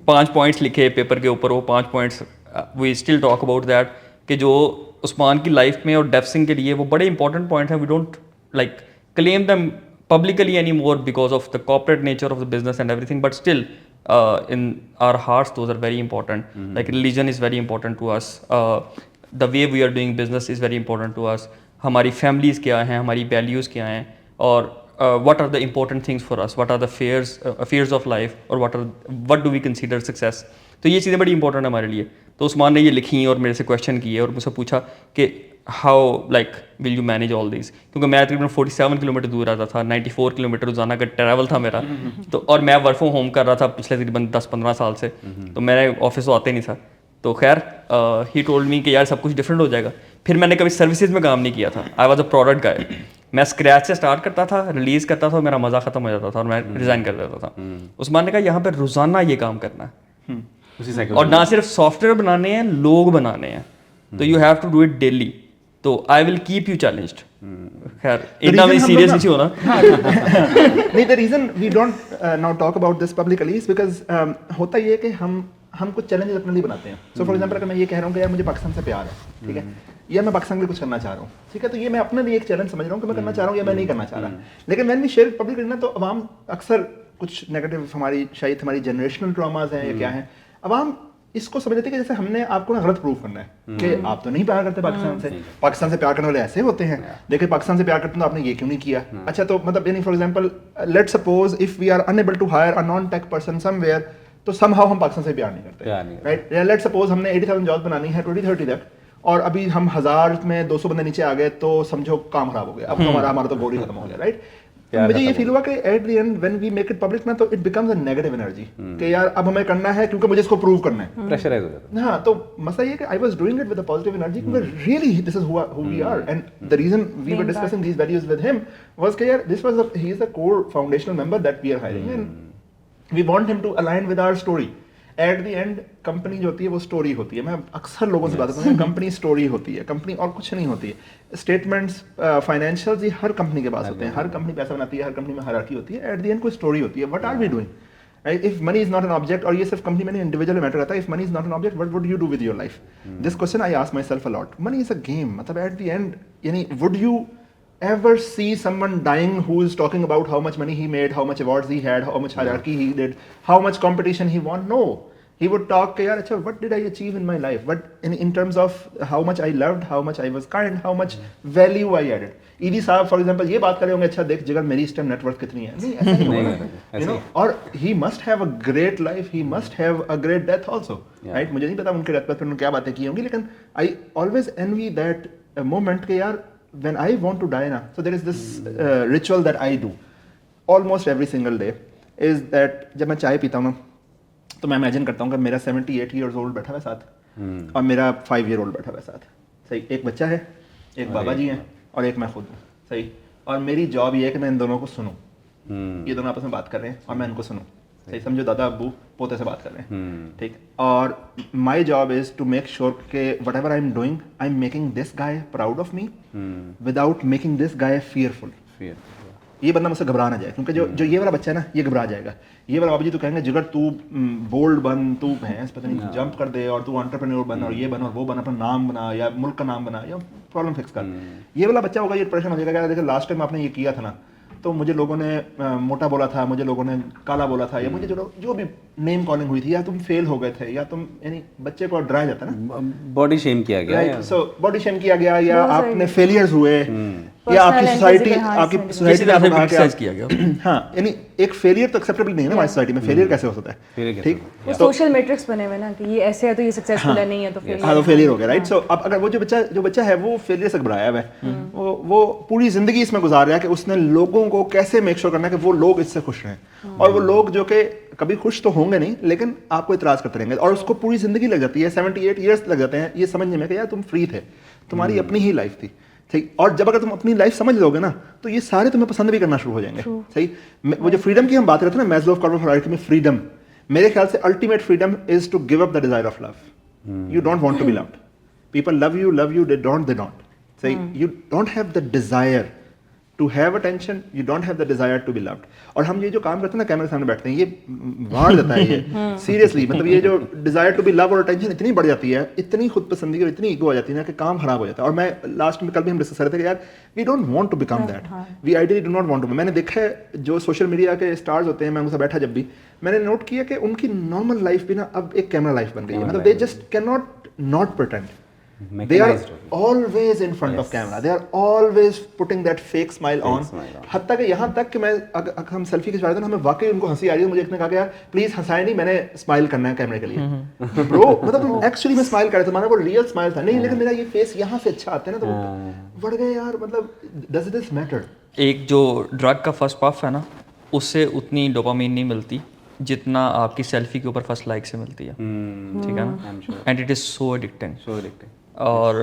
5 पॉइंट्स लिखे पेपर के ऊपर, वो 5 points we still talk about that, कि जो उस्मान की लाइफ में और डेफसिंग के लिए वो बड़े इंपॉर्टेंट पॉइंट हैं। We don't like claim them publicly anymore because of the corporate nature of the business and everything, but still in our hearts those are very important. Like religion is very important to us, the way we are doing business is very important to us, हमारी families क्या हैं, हमारी values क्या हैं, और what are the important things for us, what are the fears of life, और what do we consider success. तो ये चीज़ें बड़ी इंपॉर्टेंट है हमारे लिए। तो उस्मान ने ये लिखी और मेरे से क्वेश्चन किए और मुझसे पूछा कि how like will you manage all this, क्योंकि मैं तकरीबन 47 किलोमीटर दूर रहता था, 94 किलोमीटर रोजाना का ट्रैवल था मेरा। तो और मैं वर्क फ्रॉम होम कर रहा था पिछले तकरीबन 10-15 साल से, तो मेरे ऑफिस तो आते नहीं था। तो खैर ही टोल्ड मी कि यार सब कुछ डिफरेंट हो जाएगा। फिर मैंने कभी सर्विसेज में काम नहीं किया था, आई वॉज अ प्रोडक्ट गाय। मैं स्क्रैच से स्टार्ट करता था, रिलीज करता था, मेरा मज़ा खत्म हो जाता था और मैं रिजाइन कर देता था। उस्मान ने कहा यहाँ पर रोजाना ये काम करना है, उसी साइकिल और ना सिर्फ सॉफ्टवेयर बनाने हैं, लोग बनाने हैं, तो you have to do it daily. तो I will keep you challenged. खैर इतना भी सीरियस नहीं होना। नहीं, the reason we don't now talk about this publicly is because होता ये है कि हम कुछ चैलेंजेस अपने लिए बनाते हैं। सो फॉर एग्जांपल अगर मैं ये कह रहा हूँ कि यार मुझे पाकिस्तान से प्यार है, ठीक है, या मैं पाकिस्तान के लिए कुछ करना चाह रहा हूँ, ठीक है, तो ये मैं अपने लिए एक चैलेंज समझ रहा हूँ कि मैं करना चाह रहा हूँ या मैं नहीं करना चाह रहा। लेकिन व्हेन वी शेयर पब्लिकली ना, तो अवाम अक्सर कुछ नेगेटिव हमारी शायद हमारी जनरेशनल ट्रॉमास हैं या क्या है, अवाम इसको समझ लेते हैं कि जैसे हमने आपको ना गलत प्रूव करना है कि आप तो नहीं प्यार करते पाकिस्तान से, पाकिस्तान से प्यार करने वाले ऐसे होते हैं, देखिए पाकिस्तान से प्यार करते हैं तो आपने ये क्यों नहीं किया। अच्छा, तो मतलब यानी for example let's suppose if we are unable to hire a non tech person somewhere, तो समहाउ हम पाकिस्तान से प्यार नहीं करते, राइट। लेट्स सपोज हमने 80,000 जॉब बनानी है 2030 तक, और अभी हम 1000 में 200 बंदे नीचे आ गए, तो समझो काम खराब हो गया, अब हमारा तो गोल ही खत्म हो गया, राइट। मुझे ये फील हुआ कि at the end when we make it public ना, तो it becomes a negative energy कि यार अब हमें करना है क्योंकि मुझे इसको प्रूव करना है, प्रेशराइज हो जाता है। हाँ, तो मसला ये कि I was doing it with a positive energy क्योंकि really this is who we are, and the reason we were discussing these values with him was कि यार this was he is the core foundational member that we are hiring, and we want him to align with our story. At the end company जो होती है वो story होती है। मैं अक्सर लोगों से बात करता हूँ, कंपनी स्टोरी होती है, कंपनी और कुछ नहीं होती है। स्टेटमेंट्स, फाइनेंशियल्स, ये हर कंपनी के पास होते हैं, हर कंपनी पैसा बनाती है, हर कंपनी में हायरार्की होती है। एट द एंड कोई स्टोरी होती है, what are we doing, right. If money is not an object, और ये सिर्फ कंपनी में नहीं इंडिविजुअल मैटर करता है, if money is not an object what would you do with your life. This question I ask my self a lot. Money is a game, मतलब eight the and यानी would you ever see someone dying who is talking about how much money he made, how much awards he had, how much hierarchy he did, how much competition he won? No. he would talk कि यार अच्छा what did I achieve in my life, what in terms of how much I loved, how much I was kind, how much value I added. ईदी साहब for example ये बात कर रहे होंगे अच्छा देख जिगर मेरी इस टाइम नेटवर्थ कितनी है, नहीं ऐसा नहीं होगा, you know, और he must have a great life, he must have a great death also, right? मुझे नहीं पता उनके डेथ पर उन्होंने क्या बातें की होंगी, लेकिन I always envy that moment कि यार when I want to die ना, so there is this ritual that I do almost every single day is that जब मैं चाय पीता हूँ ना तो मैं इमेजिन करता हूँ कि मेरा 78 years old बैठा हुआ है साथ और मेरा 5 year old बैठा हुआ है साथ, सही, एक बच्चा है, एक बाबा जी हैं और एक मैं खुद हूँ, सही, और मेरी जॉब ये है कि मैं इन दोनों को सुनूँ, ये दोनों आपस में बात कर रहे हैं और मैं इनको सुनूँ, सही, समझो दादा अब्बू पोते से बात कर रहे हैं, ठीक, और my job is to make sure कि whatever I am doing I am making this guy proud of me without making this guy fearful, ये बंदा मुझसे घबरा ना जाए, क्योंकि जो ये वाला बच्चा है ना ये घबरा जाएगा, ये वाला बाबू जी तो कहेंगे जिगर तू बोल्ड बन, तू भैंस पता नहीं जंप कर दे और तू एंटरप्रेन्योर बन और ये बन और वो बन, अपना नाम बना या मुल्क का नाम बना या प्रॉब्लम फिक्स कर, ये वाला बच्चा होगा ये परेशान हो जाएगा, देखिए लास्ट टाइम आपने ये किया था ना तो मुझे लोगों ने मोटा बोला था, मुझे लोगों ने काला बोला था, या मुझे जो भी नेम कॉलिंग हुई थी, या तुम फेल हो गए थे, या तुम यानी बच्चे को डराया जाता है ना, बॉडी शेम किया गया, राइट, सो बॉडी शेम किया गया, या आपने फेलियर्स हुए, या आपकी सोसाइटी में आपको क्रिटिसाइज किया गया, हाँ, यानी एक फेलियर तो एक्सेप्टेबल नहीं है ना हमारी सोसाइटी में, फेलियर कैसे हो सकता है, ठीक, वो सोशल मैट्रिक्स बने हुए ना कि ये ऐसे है तो ये सक्सेसफुल है, नहीं है तो फेलियर, हाँ तो फेलियर हो गया, राइट, सो अब अगर वो जो बच्चा है वो फेलियर से घबराया हुआ है, वो पूरी जिंदगी इसमें गुजार रहा है कि उसने लोगों को कैसे मेक श्योर करना है कि वो लोग इससे खुश रहें, और वो लोग जो कि कभी खुश तो होंगे नहीं लेकिन आपको इतराज करते रहेंगे, और उसको पूरी जिंदगी लग जाती है, 78 ईयर्स लग जाते हैं ये समझने में कि यार तुम फ्री थे, तुम्हारी अपनी ही लाइफ थी, ठीक, और जब अगर तुम अपनी लाइफ समझ लोगे ना तो ये सारे तुम्हें पसंद भी करना शुरू हो जाएंगे, सही, वो जो फ्रीडम की हम बात करते हैं ना, मैस्लो ऑफ कार्वन हायरार्की में फ्रीडम, मेरे ख्याल से ultimate freedom is to give up the desire of love, you don't want to be loved, people love you they don't, सही, you don't have the desire to have attention, you don't have the desire to be loved, और हम ये जो काम करते हैं ना कैमरे के सामने बैठते हैं ये वाड़ देता है ये सीरियसली, मतलब ये जो डिजायर टू बी लव और अटेंशन इतनी बढ़ जाती है, इतनी खुद पसंदगी और इतनी ईगो आ जाती है ना कि काम खराब हो जाता है, और मैं लास्ट में कल भी हम डिस्कस कर रहे थे कि यार we don't want to become that, we ideally do not want to, मैंने देखा है जो सोशल मीडिया के स्टार्स होते हैं, मैं उनसे बैठा जब भी मैंने नोट किया कि उनकी नॉर्मल लाइफ भी ना अब एक कैमरा लाइफ बन गई है, मतलब they just can not pretend, they are always in front of camera, they are always putting that fake smile on, हत्ता कि यहाँ तक कि मैं अगर हम सेल्फी खिंचवा रहे थे ना, हमें वाकई उनको हंसी आ रही है, मुझे एक ने कहा कि यार प्लीज हंसाए नहीं, मैंने स्माइल करना है कैमरे के लिए, ब्रो मतलब एक्चुअली मैं स्माइल कर रहा था, माना वो रियल स्माइल था नहीं, लेकिन मेरा ये फेस यहाँ से अच्छा आता है ना तो बढ़ गए यार, मतलब डज दिस मैटर, एक जो ड्रग का फर्स्ट पफ है ना उससे उतनी डोपामीन नहीं मिलती जितना आपकी सेल्फी के ऊपर फर्स्ट लाइक से मिलती है, ठीक है ना, and it is so addicting, और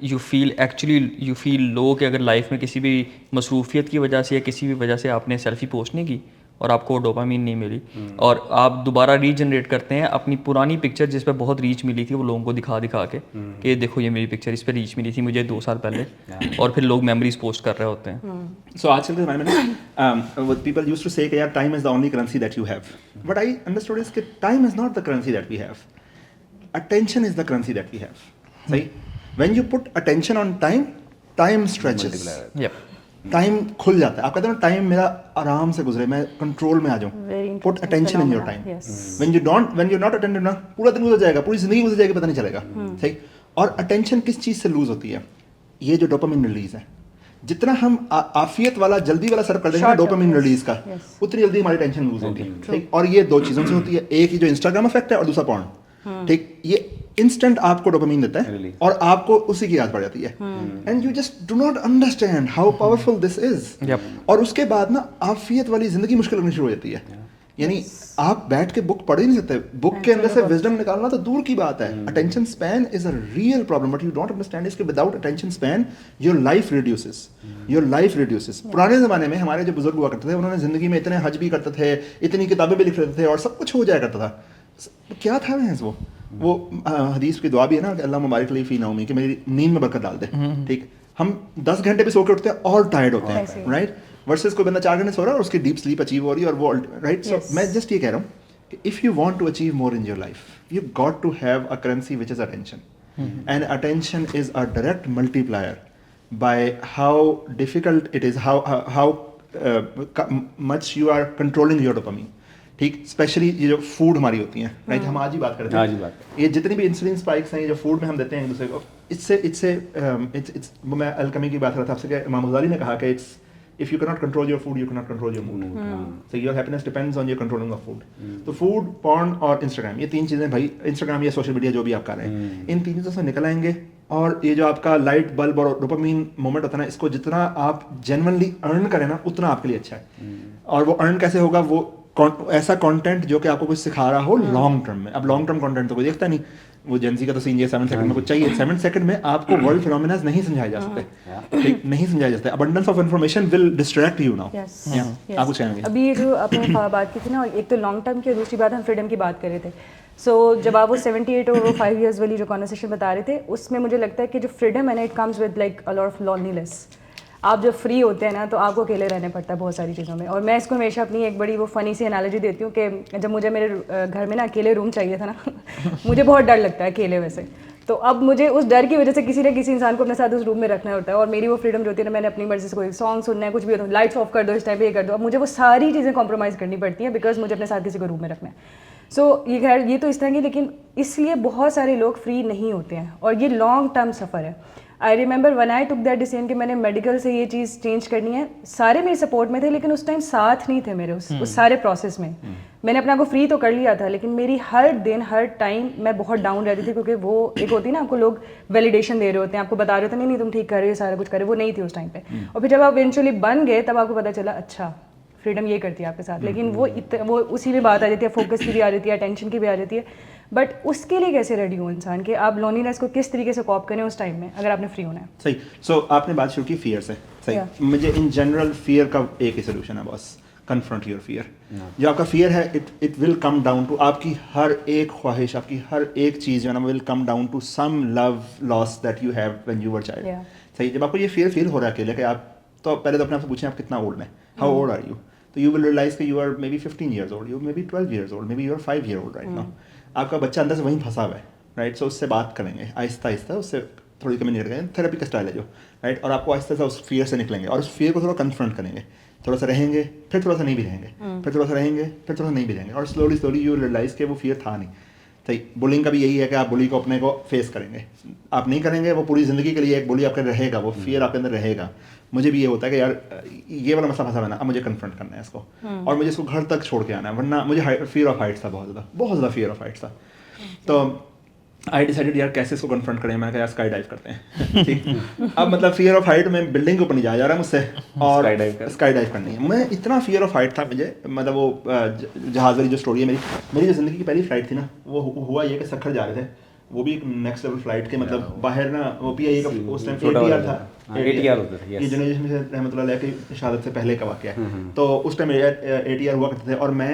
यू फील लो कि अगर लाइफ में किसी भी मसरूफियत की वजह से या किसी भी वजह से आपने सेल्फी पोस्ट नहीं की और आपको डोपामीन नहीं मिली, और आप दोबारा रीजनरेट करते हैं अपनी पुरानी पिक्चर जिस पे बहुत रीच मिली थी वो लोगों को दिखा के कि देखो ये मेरी पिक्चर, इस पे रीच मिली थी मुझे 2 साल पहले, और फिर लोग मेमोरीज पोस्ट कर रहे होते हैं। सो आजकल के ज़माने में पीपल यूज्ड टू से कि यार time is the only currency that you have, but I understood is कि time is not the currency that we have, attention is the currency that we have, सही, when you put attention on time, time stretches, time खुल जाता है, आप कहते हैं ना time मेरा आराम से गुजरे, मैं कंट्रोल में आ जाऊँ, put attention in your time, when you not attentive ना पूरा दिन गुजर जाएगा, पूरी जिंदगी गुजर जाएगी, पता नहीं चलेगा, सही, और अटेंशन किस चीज़ से लूज होती है, ये जो डोपामिन रिलीज है, जितना हम आफियत वाला जल्दी वाला सर कर देंगे डोपामिन रिलीज का, उतनी जल्दी हमारी टेंशन लूज होगी, ठीक, और ये 2 चीज़ों से होती है, एक ही जो इंस्टाग्राम इफेक्ट है और दूसरा पॉर्न, ठीक, ये इंस्टेंट आपको डोपामिन देता है और आपको उसी की याद पड़ जाती है, and you just do not understand how powerful this is, और उसके बाद ना आफियत वाली जिंदगी मुश्किल लगनी शुरू हो जाती है, यानी आप बैठ के बुक पढ़ ही नहीं सकते, बुक के अंदर से विजडम निकालना तो दूर की बात है, attention span is a real problem, but you don't understand इसके without attention span your life reduces, पुराने ज़माने में हमारे जो बुजुर्ग हुआ करते थे उन्होंने ज़िंदगी में इतने हज भी करते थे, इतनी किताबें भी लिख लेते थे और सब कुछ हो जाया करता था, क्या था वो हदीस की दुआ भी है ना कि अल्लाह मुबारक ली फी नौमी, कि मेरी नींद में बरकत डाल दे, ठीक, हम 10 घंटे भी सो के उठते हैं और टायर्ड होते हैं, राइट, वर्सेस कोई बंदा 4 घंटे सो रहा है और उसकी डीप स्लीप अचीव हो रही है और वो, राइट, सो मैं जस्ट ये कह रहा हूँ कि if you want to achieve more in your life you got to have a currency which is attention, and attention is a direct multiplier by how difficult it is, how much you are controlling your dopamine, ठीक, specially ये जो food हमारी होती हैं, right, हम आज ही बात करते हैं, आज ही बात ये जितनी भी इंसुलिन स्पाइक्स हैं, ये जो फूड में हम देते हैं एक दूसरे को, इससे मैं अल्केमी की बात कर रहा था आपसे कि इमाम गज़ाली ने कहा कि it's if you can not control your food, you can not control your mood, so your happiness depends on your controlling of food. तो फूड, पॉर्न और इंस्टाग्राम, ये 3 चीज़ें भाई, इंस्टाग्राम या सोशल मीडिया जो भी आप कर रहे हैं, इन 3 चीज़ों से निकल आएंगे, और ये जो आपका लाइट बल्ब और डोपामीन मोमेंट होता है ना, इसको जितना आप जेन्युइनली अर्न करें ना, उतना आपके लिए अच्छा है। और वो अर्न कैसे होगा? वो ऐसा कंटेंट जो कि आपको कुछ सिखा रहा हो लॉन्ग टर्म में। अब लॉन्ग टर्म कंटेंट तो कोई देखता नहीं, वो जेंजी का तो सीन ये 7 सेकंड में कुछ चाहिए, 7 सेकंड में आपको वर्ल्ड फिनोमेनास नहीं समझाए जा सकते, ठीक, नहीं समझाए जा सकते। Abundance of information will distract you now. आप कुछ कहेंगे? अभी ये जो आपने बात की थी ना, एक तो लॉन्ग टर्म की और दूसरी बात हम फ्रीडम की बात कर रहे थे। सो जब आप वो 78 और वो 5 years वाली जो कॉन्वर्सेशन बता रहे थे, उसमें मुझे लगता है कि जो फ्रीडम है ना, it comes with like a lot of loneliness. आप जब फ्री होते हैं ना, तो आपको अकेले रहने पड़ता है बहुत सारी चीज़ों में। और मैं इसको हमेशा अपनी एक बड़ी वो फ़नी सी एनालॉजी देती हूँ कि जब मुझे मेरे घर में ना अकेले रूम चाहिए था ना मुझे बहुत डर लगता है अकेले वैसे। तो अब मुझे उस डर की वजह से किसी न किसी इंसान को अपने साथ उस रूम में रखना होता है। और मेरी वो फ्रीडम जो होती है ना, मैंने अपनी मर्जी से कोई सॉन्ग सुनना है, कुछ भी होता है, लाइट्स ऑफ कर दो, इस टाइम पे ये कर दो, अब मुझे वो सारी चीज़ें कॉम्प्रोमाइज़ करनी पड़ती हैं बिकॉज मुझे अपने साथ किसी को रूम में रखना है। सो ये खैर ये तो इस तरह की, लेकिन इसलिए बहुत सारे लोग फ्री नहीं होते हैं और ये लॉन्ग टर्म सफ़र है। I remember one I took that decision कि मैंने मेडिकल से ये चीज़ चेंज करनी है, सारे मेरे सपोर्ट में थे लेकिन उस टाइम साथ नहीं थे मेरे उस सारे प्रोसेस में। मैंने अपने आप को फ्री तो कर लिया था, लेकिन मेरी हर दिन हर टाइम मैं बहुत डाउन रहती थी, क्योंकि वो एक होती है ना, आपको लोग वैलिडेशन दे रहे होते हैं, आपको बता रहे होते हैं नहीं नहीं तुम ठीक कर रहे हो, सारा कुछ कर रहे हो, वो नहीं थी उस टाइम पे। और फिर जब आप इवेंचुअली बन गए तब आपको पता चला अच्छा फ्रीडम ये करती है आपके साथ। लेकिन वो उसी में बात आ जाती है, फोकस की भी आ जाती है, अटेंशन की भी आ जाती है। बट उसके लिए कैसे रेडी हो इंसान कि आप लोनलीनेस को किस तरीके से कॉप करें उस टाइम में, अगर आपने फ्री होना है। सही। सो आपने बात शुरू की फियर से, सही। मुझे इन जनरल फियर का एक ही सोल्यूशन है बॉस, कन्फ्रंट योर फियर। जो आपका फियर है, it will come down to आपकी हर एक ख्वाहिश, आपकी हर एक चीज़ जो है ना, will come down to some love loss that you have when you were child. सही। जब आपको ये फियर फील हो रहा है अकेले कि आप, तो पहले तो अपने आप से पूछें आप कितना ओल्ड हैं, हाउ ओल्ड आर यू। तो यू विल रियलाइज कि you are maybe 15 years old, you may be 12 years old, maybe you are 5 year old right now। आपका बच्चा अंदर से वहीं फंसा हुआ है, राइट। सो उससे बात करेंगे आहिस्ता आहिस्ता, उससे थोड़ी कम्युनिकेट करेंगे, थेरेपी का स्टाइल है जो, राइट। और आपको आहिस्ता से उस फियर से निकलेंगे और उस फियर को थोड़ा कन्फ्रंट करेंगे, थोड़ा सा रहेंगे, फिर थोड़ा सा नहीं भी रहेंगे, फिर थोड़ा सा रहेंगे, फिर थोड़ा सा नहीं भी रहेंगे, और स्लोली यू रियलाइज कि वो फियर था नहीं। सही। बुलिंग का भी यही है कि आप बुली को अपने को फेस करेंगे, आप नहीं करेंगे, वो पूरी ज़िंदगी के लिए एक बुली आपके रहेगा, वो फियर आपके अंदर रहेगा। मुझे भी ये होता है कि यार ये वाला मसला फंसा है ना, अब मुझे कन्फ्रंट करना है इसको, और मुझे इसको घर तक छोड़ के आना है, वरना मुझे फियर ऑफ हाइट्स था, बहुत ज़्यादा फियर ऑफ हाइट्स था। तो आई डिसाइडेड यार कैसे इसको कन्फ्रंट करें। मैंने कहा यार स्काई डाइव करते हैं, ठीक। अब मतलब फियर ऑफ हाइट में बिल्डिंग के ऊपर नहीं जाया जा रहा मुझसे, और स्काई डाइव करनी है। मैं इतना फियर ऑफ हाइट था मुझे, मतलब वो जहाज़ वाली जो स्टोरी है मेरी जो ज़िंदगी की पहली फ्लाइट थी ना, वो हुआ ये कि सखर जा रहे थे, वो भी एक नेक्स्ट लेवल फ्लाइट के, मतलब बाहर ना वो PIA का उस टाइम ATR था, ATR होता था, ये जनरेशन में रहमतुल्लाह अलैह की शहादत से पहले का वाक़या है। तो उस टाइम ATR हुआ करते थे, और मैं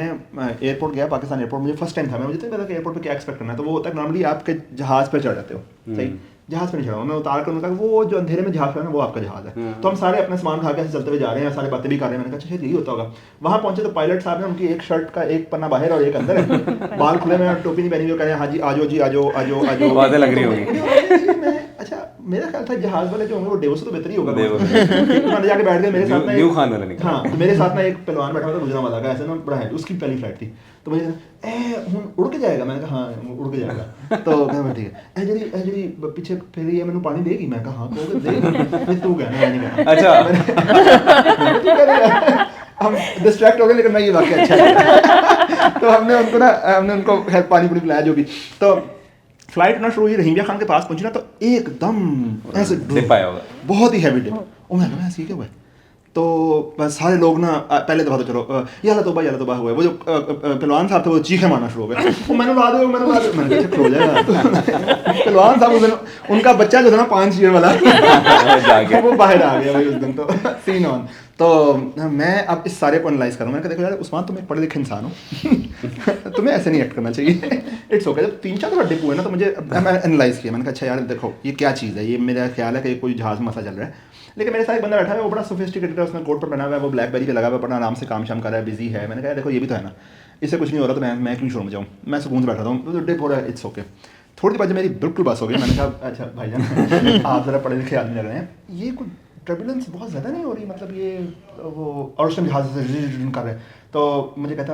एयरपोर्ट गया, पाकिस्तान एयरपोर्ट, मुझे फर्स्ट टाइम था, मैं मुझे नहीं पता कि एयरपोर्ट पे क्या एक्सपेक्ट करना है। तो वो होता है नॉर्मली आपके जहाज़ पर चढ़ जाते हो, सही। जहाज़ पर नहीं चढ़ा, मैं उतार कर उनका वो जो अंधेरे में जहाज़ है ना, वो आपका जहाज़ है। तो हम सारे अपना सामान उठा के ऐसे चलते हुए जा रहे हैं, सारे बातें भी कर रहे हैं। मैंने कहा अच्छा यही होता होगा। वहाँ पहुंचे तो पायलट साहब ने, उनकी एक शर्ट का एक पन्ना बाहर और एक अंदर है, बाल खुले में, टोपी नहीं पहनी हुई, कह रहे हैं हाँ जी आजो जी आजो आजो आजो, बातें लग रही होगी। अच्छा मेरा ख्याल था जहाज वाले जो होंगे वो डेवो से तो बेहतर ही होगा। मैंने जाके बैठ गया, मेरे साथ ना न्यू खान वाला निकला। हाँ, तो मेरे साथ ना एक पहलवान बैठा हुआ था, गुजरात वाला का, ऐसे ना बड़ा है, उसकी पहली फ्लाइट थी। तो मुझे उड़ के जाएगा, मैंने कहा हाँ उड़ के जाएगा। तो कहना ठीक है, जी पीछे फिर ये मैंने पानी देगी, मैं कहा हाँ दे, तू कहना मैं नहीं कहना। अच्छा हम डिस्ट्रैक्ट हो गए, लेकिन मैं ये वाकई अच्छा है। तो हमने उनको खैर पानी पूरी पिलाया जो भी। तो फ्लाइट ना शुरू हुई, रहीमिया खान के पास पहुंची ना, तो एकदम ऐसे डिप आया होगा, बहुत ही हैवी डिप। ओ मैं कहा ऐसे क्या हुआ है? तो बस सारे लोग ना पहले दफ़ा तो चलो या तौबा हुआ है। वो जो पहलवान साहब थे वो चीखें मारना शुरू हो गए, वो मैंने ला दो, मैंने कहा हो जाएगा। पहलवान साहब उस दिन उनका बच्चा जो था ना 5 year वाला वो बाहर आ गया भाई उस दिन, तो सीन ऑन। तो मैं अब इस सारे को एनालाइज करूँ। मैंने कहा देखो यार उस्मान, तुम एक पढ़े लिखे इंसान हो, तुम्हें ऐसे नहीं एक्ट करना चाहिए। It's okay. जब 3-4 डिप हुए ना, तो मुझे मैंने एनालाइज किया। मैंने कहा अच्छा यार देखो ये क्या चीज़ है, ये मेरा ख्याल है कि कोई जहाज़ में मसला चल रहा है, लेकिन मेरे साथ एक बंदा बैठा है, वो बड़ा सोफिस्टिकेटेड है, उसने कोट पर पहना हुआ है, वो ब्लैकबेरी पे लगा हुआ है, बड़ा आराम से काम शाम कर रहा है, बिजी है। मैंने कहा देखो ये भी तो है ना, इससे कुछ नहीं हो रहा, तो मैं क्यों शोर में जाऊँ, मैं सुकून से बैठा हूँ, तो डिप हो रहा है, इट्स ओके। थोड़ी देर बाद मेरी बिल्कुल बस हो गई। मैंने कहा अच्छा भाईजान आप ज़रा पढ़े लिखे आदमी लग रहे हैं, ये कुछ टर्बुलेंस बहुत ज़्यादा नहीं हो रही, मतलब ये वो और उस टाइम जहाज़ से कर रहे हैं। तो मुझे कहता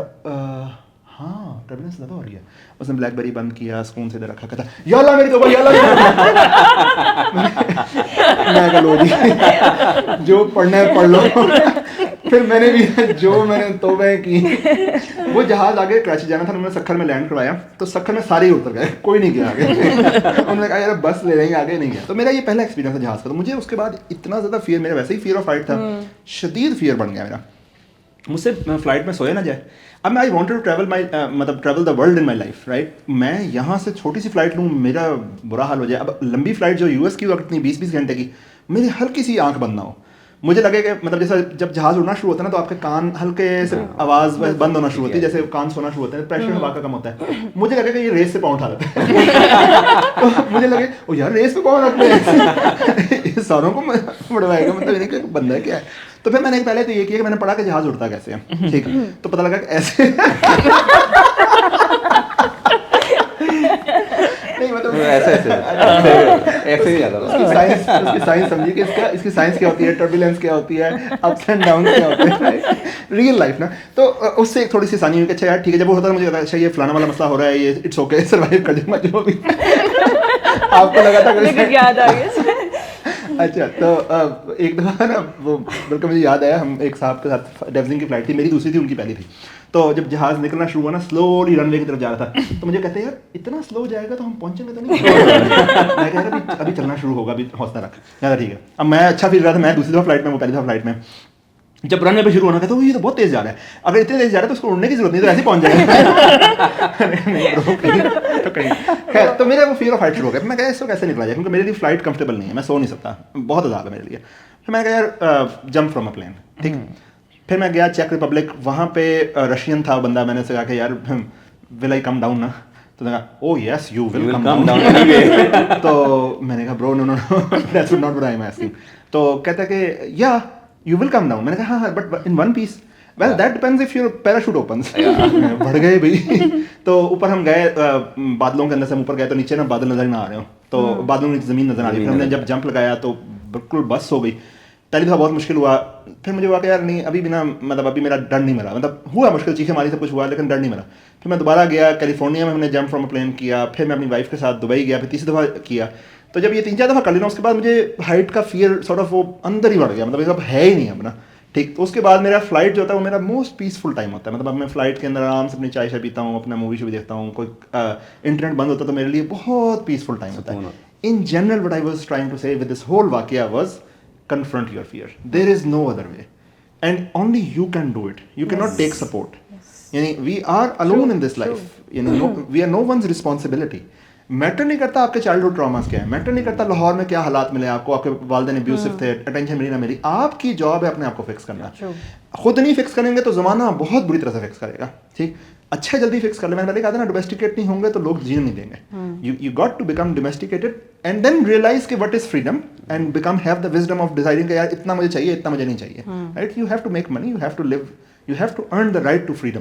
हाँ टर्बुलेंस ज़्यादा हो रही है। उसने ब्लैकबेरी बंद किया, स्पून से इधर रखा, कहता याल्ला मेरी तौबा याल्ला मैं कहा लो जी जो पढ़ना है पढ़ लो। फिर मैंने भी जो मैंने तौबा की, वो जहाज़ आगे कराची जाना था, उन्होंने सखर में लैंड करवाया, तो सखर में सारे ही उतर गए, कोई नहीं गया आगे। उन्होंने कहा यार बस ले लेंगे, आगे नहीं गया। तो मेरा ये पहला एक्सपीरियंस था जहाज़ का। तो मुझे उसके बाद इतना ज़्यादा फियर, मेरा वैसे ही फियर ऑफ हाइट था, शदीद फियर बन गया मेरा, मुझसे फ्लाइट में सोया ना जाए। अब मैं आई वांटेड टू ट्रैवल माई मतलब travel the world in my life, right. मैं यहाँ से छोटी सी फ्लाइट लूँ, मेरा बुरा हाल हो जाए। अब लंबी फ्लाइट जो यूएस की वक्त इतनी 20-20 घंटे की, मेरी हल्की सी आंख बंद ना हो, मुझे लगे कि मतलब जैसे जब जहाज उड़ना शुरू होता है ना, तो आपके कान हल्के से आवाज़ बंद होना शुरू होती है, जैसे कान सोना शुरू होते हैं, प्रेशर हवा का कम होता है। मुझे लगे कि ये रेस से पाँव उठा लेते हैं। तो मुझे लगे ओ यार रेस पे पाँव रखते हैं, सारों को बढ़वाएगा, मतलब इन्हें क्या बंदा है क्या है। तो फिर मैंने पहले तो ये किया कि मैंने पढ़ा कि जहाज उड़ता कैसे है, ठीक है। तो पता लगा कि ऐसे नहीं, मतलब ऐसे ही जाता था। उसकी साइंस समझिए कि इसकी साइंस क्या होती है, टर्बुलेंस क्या होती है, अप्स एंड डाउन क्या होते हैं, रियल लाइफ ना। तो उससे एक थोड़ी सी आसानी हुई कि अच्छा यार ठीक है, जब वो होता है मुझे लगा अच्छा ये फलाना वाला मसला हो रहा है, ये इट्स ओके, सर्वाइव कर दूंगा जो भी। आपको लगा था याद आ गया। अच्छा, तो एक दफ़ा ना वो बल्कि मुझे याद आया, हम एक साहब के साथ डेवलिंग की फ्लाइट थी, मेरी दूसरी थी, उनकी पहली थी। तो जब जहाज़ निकलना शुरू हुआ ना, स्लोली रनवे की तरफ जा रहा था, तो मुझे कहते हैं यार इतना स्लो जाएगा तो हम पहुंचेंगे तो नहीं। मैं कह रहा अभी चलना शुरू होगा, अभी हौसला रख। कहता ठीक है। अब मैं अच्छा फील रहा था, मैं दूसरी दफ़ा फ्लाइट में, वो पहली दफ़ा फ्लाइट में, जब रनवे पे शुरू होना कहता ये तो बहुत तेज़ जा रहा है, अगर इतने तेज़ जा रहा है तो उसको उड़ने की जरूरत नहीं, तो ऐसे ही पहुंच जाएगा। खैर, तो मेरा वो फियर ऑफ हाइट शुरू हो गया। मैं कहा इसको कैसे निकला जाए, क्योंकि मेरे लिए फ्लाइट कंफर्टेबल नहीं है, मैं सो नहीं सकता, बहुत अजाब है मेरे लिए। फिर मैंने कहा यार जंप फ्रॉम अ प्लेन, ठीक। फिर मैं गया चेक रिपब्लिक, वहाँ पे रशियन था बंदा, मैंने उससे कहा कि यार विल आई कम डाउन ना, तो मैंने कहा oh yes you will come down. तो मैंने कहा bro no no that's not what I am asking. तो कहता है कि या यू विल कम डाउन। मैंने कहा हाँ but in one piece. Well that depends if your parachute opens. बढ़ गए भाई। तो ऊपर हम गए, बादलों के अंदर से हम ऊपर गए, तो नीचे ना बादल नजर ना आ रहे हो, तो बादलों में ज़मीन नजर आ रही है। फिर हमने जब जंप लगाया तो बिल्कुल बस हो गई। पहली दफ़ा बहुत मुश्किल हुआ, फिर मुझे हुआ कि यार नहीं अभी भी ना, मतलब अभी मेरा डर नहीं मरा, मतलब हुआ मुश्किल, चीखें मारी, सब कुछ हुआ, लेकिन डर नहीं मरा। फिर मैं दोबारा गया कैलिफोर्निया में, हमने जंप फ्रॉम अ प्लेन किया। फिर मैं अपनी वाइफ के साथ दुबई गया, फिर तीसरी दफ़ा किया। तो जब ये 3-4 दफ़ा कर लेना, उसके बाद मुझे हाइट का फियर सॉर्ट ऑफ वो अंदर ही बढ़ गया, मतलब ये सब है ही नहीं अपना, ठीक। तो उसके बाद मेरा फ्लाइट जो होता है वो मेरा मोस्ट पीसफुल टाइम होता है। मतलब अब मैं फ्लाइट के अंदर आराम से अपनी चाय पीता हूँ, अपना मूवी शूवी देखता हूँ, कोई इंटरनेट बंद होता है, तो मेरे लिए बहुत पीसफुल टाइम होता है। In general what I was trying to say with this whole वाकया was confront your fear. There is no other way, and only you can do it. You cannot take support. यानी we are alone in this life. You know, we are no one's responsibility. Matter नहीं करता आपके childhood traumas क्या है, matter नहीं करता लाहौर में क्या हालात मिले आपको, आपके वालिदैन अब्यूसिव थे, अटेंशन मिली ना मिली। आपकी जॉब है अपने आप को फिक्स करना। खुद नहीं फिक्स करेंगे तो ज़माना बहुत बुरी तरह से फिक्स करेगा, ठीक। अच्छा जल्दी फिक्स कर ले। मैंने पहले कहा था ना, डोमेस्टिकेट नहीं होंगे तो लोग जीने नहीं देंगे। You got to become domesticated and then realise कि what is freedom and become have the wisdom of deciding कि यार इतना मुझे चाहिए, इतना मुझे नहीं चाहिए, right. You have to make money, you have to live, you have to earn the right to freedom.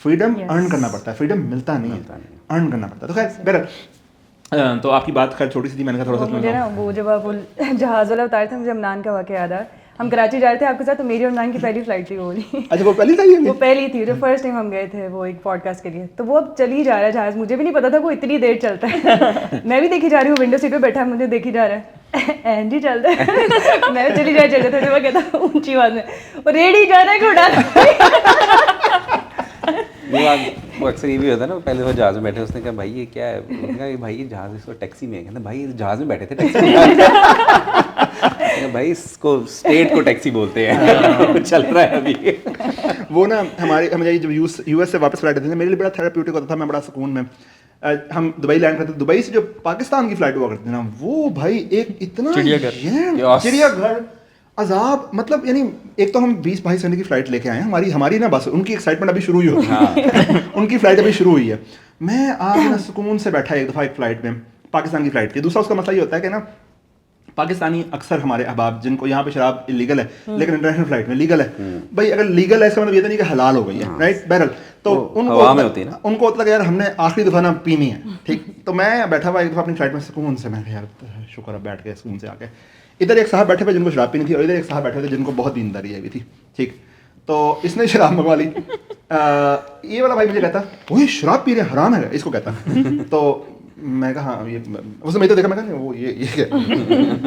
Freedom earn करना पड़ता है, फ्रीडम मिलता नहीं है, अर्न करना पड़ता है। तो खैर बहरहाल, तो आपकी बात खैर छोटी सी थी, मैंने कहा थोड़ा सा मुझे ना वो जब आप जहाज़ वाला उतारे थे, मुझे अमनान का वाक़या याद आया। हम कराची जा रहे थे आपके साथ, तो मेरी और अमनान की पहली फ्लाइट थी वो वाली। अच्छा वो पहली था, वो पहली थी, जो फर्स्ट टाइम हम गए थे वो एक पॉडकास्ट के लिए। तो वो अब चल ही जा रहा है जहाज़, मुझे भी नहीं पता था वो इतनी देर चलता है। मैं भी देखी जा रही हूँ, विंडो सीट पे बैठा है, मुझे देखी जा रहा है एंड ही चलता है। मैं चली जा रही थोड़ी, वो कहता ऊंची आवाज़ में वो रेडी जा रहा है कि उड़ा। वो अक्सर ये भी होता है ना, पहले वो जहाज़ में बैठे, उसने कहा भाई ये क्या है, उसने कहा भाई ये जहाज़ इसको टैक्सी में है, कहते भाई जहाज़ में बैठे थे टैक्सी में। भाई इसको स्टेट को टैक्सी बोलते हैं। चल रहा है अभी। वो ना हमारे जब यूएस से वापस फ्लाइट आती थी, मेरे लिए बड़ा थेराप्यूटिक होता था, मैं बड़ा सुकून में। हम दुबई लैंड करते थे, दुबई से जो पाकिस्तान की फ्लाइट हुआ करती थी ना, वो भाई एक इतना चिड़ियाघर अजाब, मतलब यानी एक तो हम 20-22 घंटे की फ्लाइट लेके आए हैं, हमारी ना बस, उनकी एक्साइटमेंट अभी शुरू ही हो गई। उनकी फ्लाइट अभी शुरू हुई है, मैं आज ना सुकून से बैठा एक दफ़ा एक फ्लाइट में, पाकिस्तान की फ्लाइट थी। दूसरा उसका मसला ये होता है कि ना पाकिस्तानी अक्सर हमारे अहबाब जिनको यहाँ पे शराब इलीगल है लेकिन इंटरनेशनल फ्लाइट में लीगल है, भाई अगर लीगल है इसका मतलब ये तो नहीं कि हलाल हो गई है, राइट। बहरहाल तो उनको होता है यार हमने आखिरी दफ़ा ना पीनी है, ठीक। तो मैं बैठा हुआ एक दफ़ा अपनी फ्लाइट में सुकून से, मैं यार शुक्र है बैठ के सुकून से आके, इधर एक साहब बैठे हुए जिनको शराब पीनी थी और इधर एक साहब बैठे थे जिनको बहुत दीनदारी आई हुई थी, ठीक। तो इसने शराब मंगवा ली, ये वाला भाई मुझे कहता वही शराब पी रहे हराम है इसको कहता तो मैं कहा हाँ ये उसने मैं तो देखा मैं कहा वो ये क्या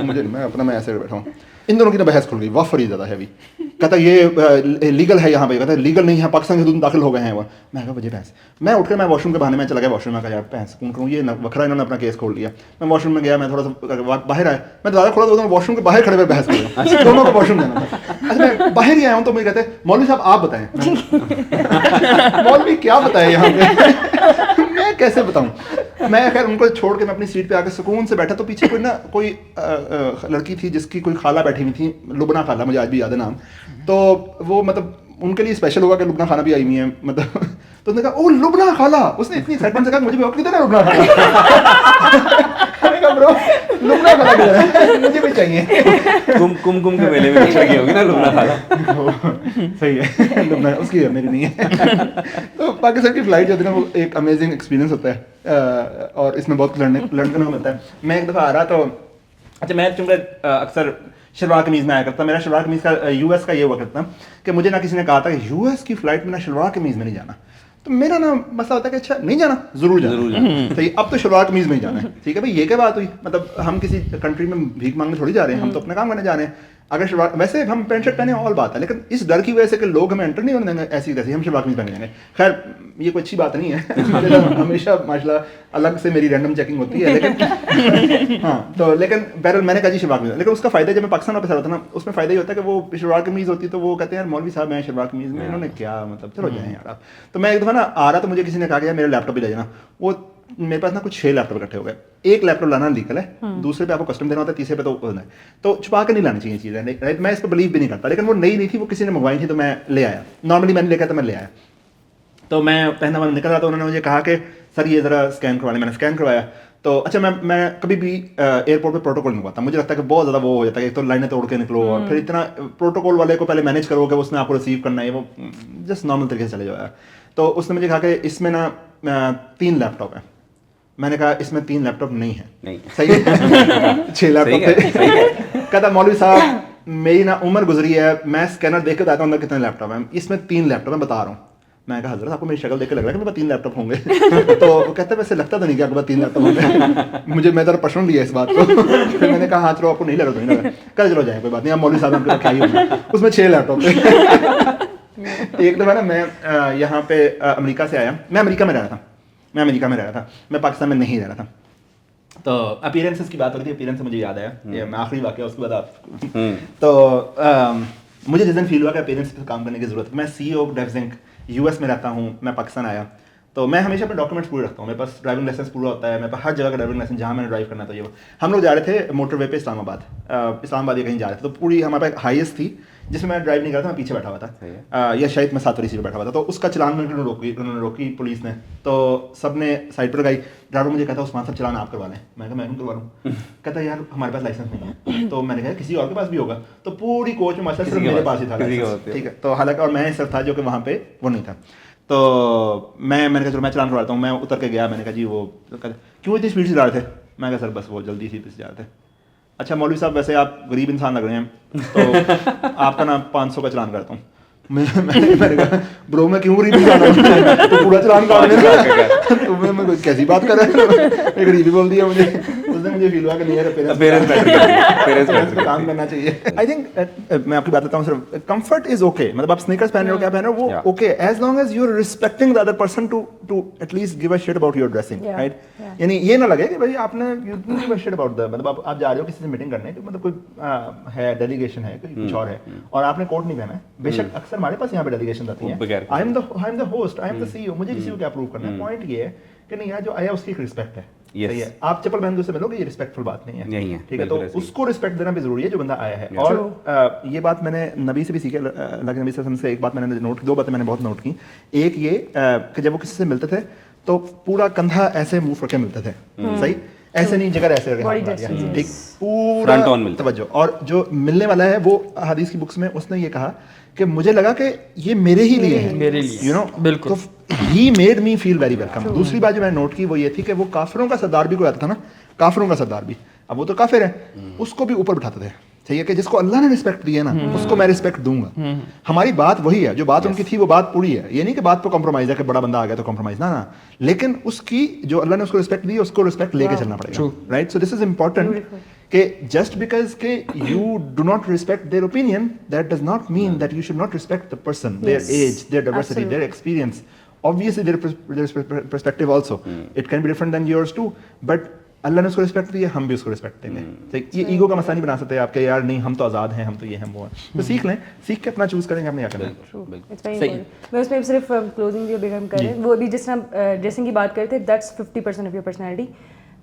मुझे मैं ऐसे बैठा हूँ इन दोनों की ना बहस खुल गई वाफर ही ज़्यादा हैवी कहता ये लीगल है यहाँ पे कहता लीगल नहीं है पाकिस्तान से दाखिल हो गए हैं वो मैं कहा वजह बहस मैं उठकर मैं वॉशरूम के बहाने में चला गया वॉशरूम में कहा यार बहस कौन करूँ ये वखरा इन्होंने अपना केस खोल लिया मैं वॉशरूम में गया मैं थोड़ा सा बाहर आया मैं ज़्यादा खोला तो वॉशरूम के बाहर खड़े हुए बहस कर दोनों को वॉशरूम जाना था अच्छा मैं बाहर ही आया हूँ तो मुझे कहते मौलवी साहब आप बताएं मौलवी क्या बताए यहाँ पे मैं कैसे बताऊँ मैं खैर उनको छोड़ के मैं अपनी सीट पे आकर सुकून से बैठा तो पीछे कोई लड़की थी जिसकी कोई खाला बैठी हुई थी लुबना खाला मुझे आज भी याद है नाम तो वो मतलब उनके लिए स्पेशल होगा कि लुबना खाला भी आई हुई है मतलब तो उसने कहा ओ लुबना खाला उसने इतनी एक्साइटमेंट से कहा मुझे भी वक्त देना लुबना खाला मैंने कहा ब्रो लुबना खाला किधर है मुझे भी चाहिए कुमकुम के मेले में लगी होगी ना लुबना खाला सही है लुबना उसकी है मेरी नहीं है तो पाकिस्तान की फ्लाइट जो है ना वो एक अमेजिंग एक्सपीरियंस होता है और इसमें बहुत लड़ने को मिलता है मैं एक दफ़ा आ रहा तो अच्छा मैं चूँकि अक्सर शलवार कमीज़ में आया करता मेरा शलवार कमीज़ का यूएस का ये हुआ करता कि मुझे ना किसी ने कहा था कि यूएस की फ्लाइट में ना शलवार कमीज़ में नहीं जाना तो मेरा ना मसला होता है कि अच्छा नहीं जाना जरूर जाना सही अब तो शलवार कमीज़ में ही जाना है ठीक है भाई ये क्या बात हुई मतलब हम किसी कंट्री में भीख मांगने थोड़ी जा रहे हैं हम तो अपना काम करने जा रहे हैं अगर शलवार वैसे हम पैंट शर्ट पहने ऑल बात है लेकिन इस डर की वजह से कि लोग हमें एंटर नहीं होने देंगे ऐसी तैसी हम शलवार कमीज़ पहने जाएंगे खैर ये कोई अच्छी बात नहीं है मेरे साथ हमेशा माशाल्लाह अलग से मेरी रैंडम चेकिंग होती है लेकिन हाँ तो लेकिन बहरहाल मैंने कहा जी शलवार कमीज़ लेकिन उसका फ़ायदा जब मैं पाकिस्तान वापस आ रहा था ना उसमें फ़ायदा ये होता है कि वो शलवार कमीज़ होती तो वो कहते हैं यार मौलवी साहब मैं शलवार कमीज़ में इन्होंने क्या मतलब चलो जाएँ यार आप तो मैं एक दफ़ा ना आ रहा तो मुझे किसी ने कहा कि यार मेरा लैपटॉप भी ले जाना वो मेरे पास ना कुछ 6 लैपटॉप इकट्ठे हो गए एक लैपटॉप लाना लीगल है दूसरे पे आपको कस्टम देना होता है तीसरे पे तो छुपा कर नहीं लानी चाहिए चीज़ें राइट मैं इस पर बिलीव भी नहीं करता लेकिन वो नई थी वो किसी ने मंगवाई थी तो मैं ले आया नॉर्मली मैंने लेकर तो मैं ले आया तो मैं पहना वाला निकल रहा था उन्होंने मुझे कहा कि सर ये ज़रा स्कैन करवा लें मैंने स्कैन करवाया तो अच्छा मैं कभी भी एयरपोर्ट पे प्रोटोकॉल मंगवाता मुझे लगता है कि बहुत ज़्यादा वो हो जाता है एक तो लाइनें तोड़ के निकलो और फिर इतना प्रोटोकॉल वाले को पहले मैनेज करोगे उसने आपको रिसीव करना है वो जस्ट नॉर्मल तरीके से चले जाओ तो उसने मुझे कहा कि इसमें ना 3 लैपटॉप है मैंने कहा इसमें 3 लैपटॉप नहीं है सही है 6 लैपटॉप थे कहता मौलवी साहब मेरी ना उम्र गुजरी है मैं स्कैनर देख के बताता हूँ अंदर कितने लैपटॉप हैं इसमें 3 लैपटॉप मैं बता रहा हूँ मैं कहा हज़रत आपको मेरी शक्ल देख के लग रहा है कि मेरे पास 3 लैपटॉप होंगे तो वो कहता है वैसे लगता तो नहीं कि आपके पास 3 लैपटॉप होंगे मैं ज़रा पर्सनल लिया इस बात को फिर मैंने कहा हाँ चलो आपको नहीं लग रहा तो नहीं कल चलो जाए कोई बात नहीं आप मौलवी साहब हमको क्या ही होंगे उसमें 6 लैपटॉप थे एक दफ़ा ना मैं यहाँ पे अमेरिका से आया मैं अमेरिका में रह रहा था मैं पाकिस्तान में नहीं रह रहा था तो अपीयरेंसेस की बात हो रही थी अपीयरेंस से मुझे याद आया ये मैं आखिरी वाक़या उसके बाद आप तो मुझे जिस दिन फील हुआ कि अपीयरेंस पे काम करने की ज़रूरत है मैं CEO ऑफ डेवजिंक यूएस में रहता हूँ मैं पाकिस्तान आया तो मैं हमेशा अपने डॉक्यूमेंट्स पूरे रखता हूँ मेरे पास ड्राइविंग लाइसेंस पूरा होता है मेरे पास हर जगह का ड्राइविंग लाइसेंस जहाँ मैंने ड्राइव करना था ये हम लोग जा रहे थे मोटरवे पे इस्लामाबाद या कहीं जा रहे थे तो पूरी हमारे पास हाईएस्ट थी जिसमें मैं ड्राइव नहीं कर रहा था मैं पीछे बैठा हुआ था या शायद मैं 7 वाली सीट पर बैठा हुआ था तो उसका चलान उन्होंने रोकी पुलिस ने तो सब ने साइड पर लगाई ड्राइवर मुझे कहता उस्मान साहब चलान आप करवा लें मैं कहा मैं करवा लूँ कहता यार हमारे पास लाइसेंस नहीं है तो मैंने कहा किसी और के पास भी होगा तो पूरी कोच में मसला सिर्फ मेरे पास ही था ठीक है तो हालांकि और मैं सिर्फ था जो कि वहाँ पे वो नहीं था तो मैंने कहा चलो मैं चलान करवाता हूँ मैं उतर के गया मैंने कहा जी वो क्यों इतनी स्पीड से जा रहे थे मैं कहा सर बस वो जल्दी सी जा रहे थे अच्छा मौलवी साहब वैसे आप गरीब इंसान लग रहे हैं तो आपका ना 500 का चलान करता हूँ मैंने कहा ब्रो मैं क्यों गरीब इंसान हूँ तो पूरा चलान काट तो मैं कैसी बात कर रहा हूँ गरीबी बोल दिया मुझे उसने मुझे फील हुआ कि नहीं यार पेरेंट्स को काम करना चाहिए आई थिंक मैं आपकी बात बताऊँ सिर्फ कंफर्ट इज ओके मतलब आप स्नीकर्स पहन रहे हो क्या पहन रहे हो वो okay as long as you are respecting the other person to at least give a shit about your dressing right यानी ये ना लगे कि भाई आपने you don't give a shit about the मतलब आप जा रहे हो किसी से मीटिंग करने मतलब कोई है डेलीगेशन है कुछ और है और आपने कोट नहीं पहना है बेशक अक्सर हमारे पास यहाँ पे डेलीगेशन आती है I am the host I am the CEO मुझे किसी को क्या प्रूव करना है पॉइंट ये है कि नहीं यार जो आया उसकी एक रिस्पेक्ट है सही है आप चप्पल पहन के उससे मिलोगे ये रिस्पेक्टफुल बात नहीं है ठीक है तो उसको रिस्पेक्ट देना भी जरूरी है जो बंदा आया है और ये बात मैंने नबी से भी सीखी अल्लाह के नबी से एक बात मैंने नोट की 2 बातें मैंने बहुत नोट की एक ये कि जब वो किसी से मिलते थे तो पूरा कंधा ऐसे मुंह करके मिलते थे सही ऐसे नहीं जगह ऐसे ठीक पूरा तवज्जो और जो मिलने वाला है वो हदीस की बुक्स में उसने ये कहा कि मुझे लगा कि ये मेरे ही लिए है यू नो बिल्कुल he made me feel very welcome दूसरी बात जो मैंने नोट की वो ये थी कि वो काफिरों का सरदार भी कोई आता था ना काफिरों का सरदार भी अब वो तो काफिर है उसको भी ऊपर बिठाते थे चाहिए कि जिसको अल्लाह ने रिस्पेक्ट दी है ना उसको मैं रिस्पेक्ट दूंगा। हमारी बात वही है, जो बात उनकी थी वो बात पूरी है। ये नहीं कि बात पे कॉम्प्रोमाइज है कि बड़ा बंदा आ गया तो कॉम्प्रोमाइज ना, लेकिन उसकी जो अल्लाह ने उसको रिस्पेक्ट दी उसको रिस्पेक्ट लेके चलना पड़ेगा, right. So this is important कि जस्ट बिकॉज के you do not respect their opinion that does not mean that you should not respect the person, their age, their diversity, their experience, obviously their perspective also it can be different than yours too, but अल्लाह ने उसको respect दी है, हम भी उसको respect देंगे। तो ये ego का मसला नहीं बना सकते आपके, यार नहीं हम तो आज़ाद हैं, हम तो ये हैं वो हैं। तो सीख लें, सीख के अपना चूज करेंगे हमने क्या करना है। It's very important. मैं उसमें सिर्फ क्लोजिंग जो भी हम करें वो भी जिस तरह ड्रेसिंग की बात करते थे, दैट्स 50% ऑफ योर पर्सनैलिटी।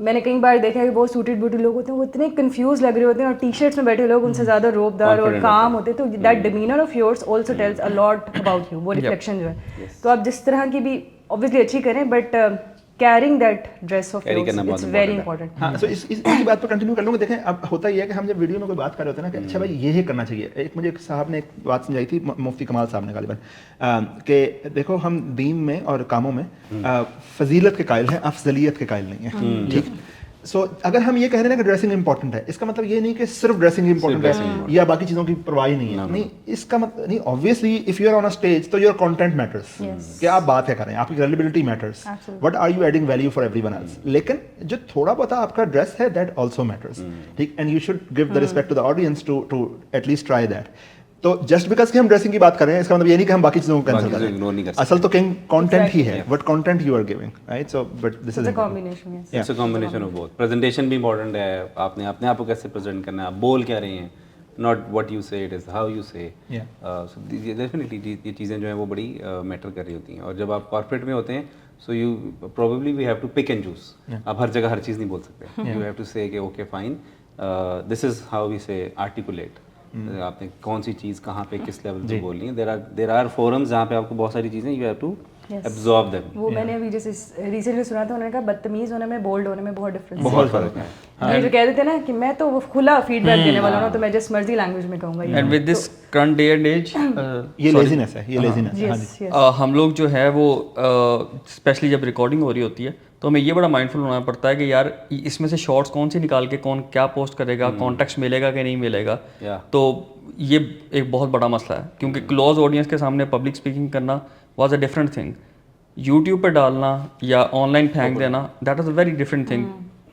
मैंने कई बार देखा है कि बहुत सूटेड बूटेड लोग होते हैं, वो इतने कंफ्यूज लग रहे होते हैं, और टी शर्ट्स में बैठे लोग उनसे ज़्यादा रोबदार और काम होते हैं। तो that demeanour of yours also tells a lot about you, वो रिफ्लेक्शन जो है। तो आप जिस तरह की भी ऑब्वियसली अच्छी करें, but carrying that dress of yours it's very important. हाँ, सो इसी बात पर कंटिन्यू कर लूँगा। देखें अब होता ये है कि हम जब वीडियो में कोई बात कर रहे होते हैं ना कि अच्छा भाई ये करना चाहिए, एक मुझे एक साहब ने एक बात समझाई थी, मुफ्ती कमाल साहब ने गालिबन, कि देखो हम दीन में और कामों में फजीलत के कायल हैं, अफजलियत के कायल नहीं है, ठीक। सो अगर हम ये कह रहे हैं कि ड्रेसिंग इंपॉर्टेंट है, इसका मतलब ये नहीं कि सिर्फ ड्रेसिंग इंपॉर्टेंट है या बाकी चीज़ों की परवाह ही नहीं है, नहीं। इसका मतलब नहीं, obviously if you are on a stage तो योर कंटेंट मैटर्स, कि आप बात क्या कर रहे हैं, आपकी credibility matters, what are you adding value for everyone else. लेकिन जो थोड़ा बहुत आपका ड्रेस है दैट आल्सो मैटर्स, ठीक, and you should give the respect to the audience to at least try that. तो जस्ट बिकॉज कि हम ड्रेसिंग की बात कर रहे हैं, इसका मतलब ये नहीं कि हम बाकी चीज़ों को कैंसिल कर रहे हैं। असल तो किंग कंटेंट ही है, what content you are giving, right. So but this is a combination, it's a combination of both. Presentation भी इंपॉर्टेंट है, आपने अपने आप को कैसे प्रेजेंट करना है, आप बोल क्या रहे हैं, नॉट व्हाट यू से, इट इज हाउ यू से। सो डेफिनेटली ये चीज़ें जो हैं वो बड़ी मैटर कर रही होती हैं। और जब आप कॉर्पोरेट में होते हैं, so you probably we have to pick and choose. आप हर जगह हर चीज़ नहीं बोल सकते, यू हैव टू से कि okay fine, this is how we say articulate, आपने कौन सी चीज़ कहाँ पे किस लेवल पे बोलनी है। देर आर फोरम्स जहाँ पे आपको बहुत सारी चीज़ें you have to absorb them. वो मैंने अभी जैसे रिसेंटली सुना था, उन्होंने कहा बदतमीज होने में बोल्ड होने में बहुत डिफरेंस है। बहुत फर्क है। ये जो कह देते हैं ना कि मैं तो वो खुला फीडबैक देने वाला हूँ, तो मैं जिस मर्जी लैंग्वेज में कहूँगा। And with this current day and age ये लेजीनेस है, ये लेजीनेस है। हाँ जी। हम लोग जो है वो स्पेशली जब रिकॉर्डिंग हो रही होती है तो हमें ये बड़ा माइंडफुल होना पड़ता है कि यार इसमें से शॉर्ट्स कौन से निकाल के कौन क्या पोस्ट करेगा, कॉन्टेक्स्ट मिलेगा कि नहीं मिलेगा। तो ये एक बहुत बड़ा मसला है, क्योंकि क्लोज ऑडियंस के सामने पब्लिक स्पीकिंग करना was a different thing, YouTube पे डालना या ऑनलाइन फेंक देना that is a very different thing,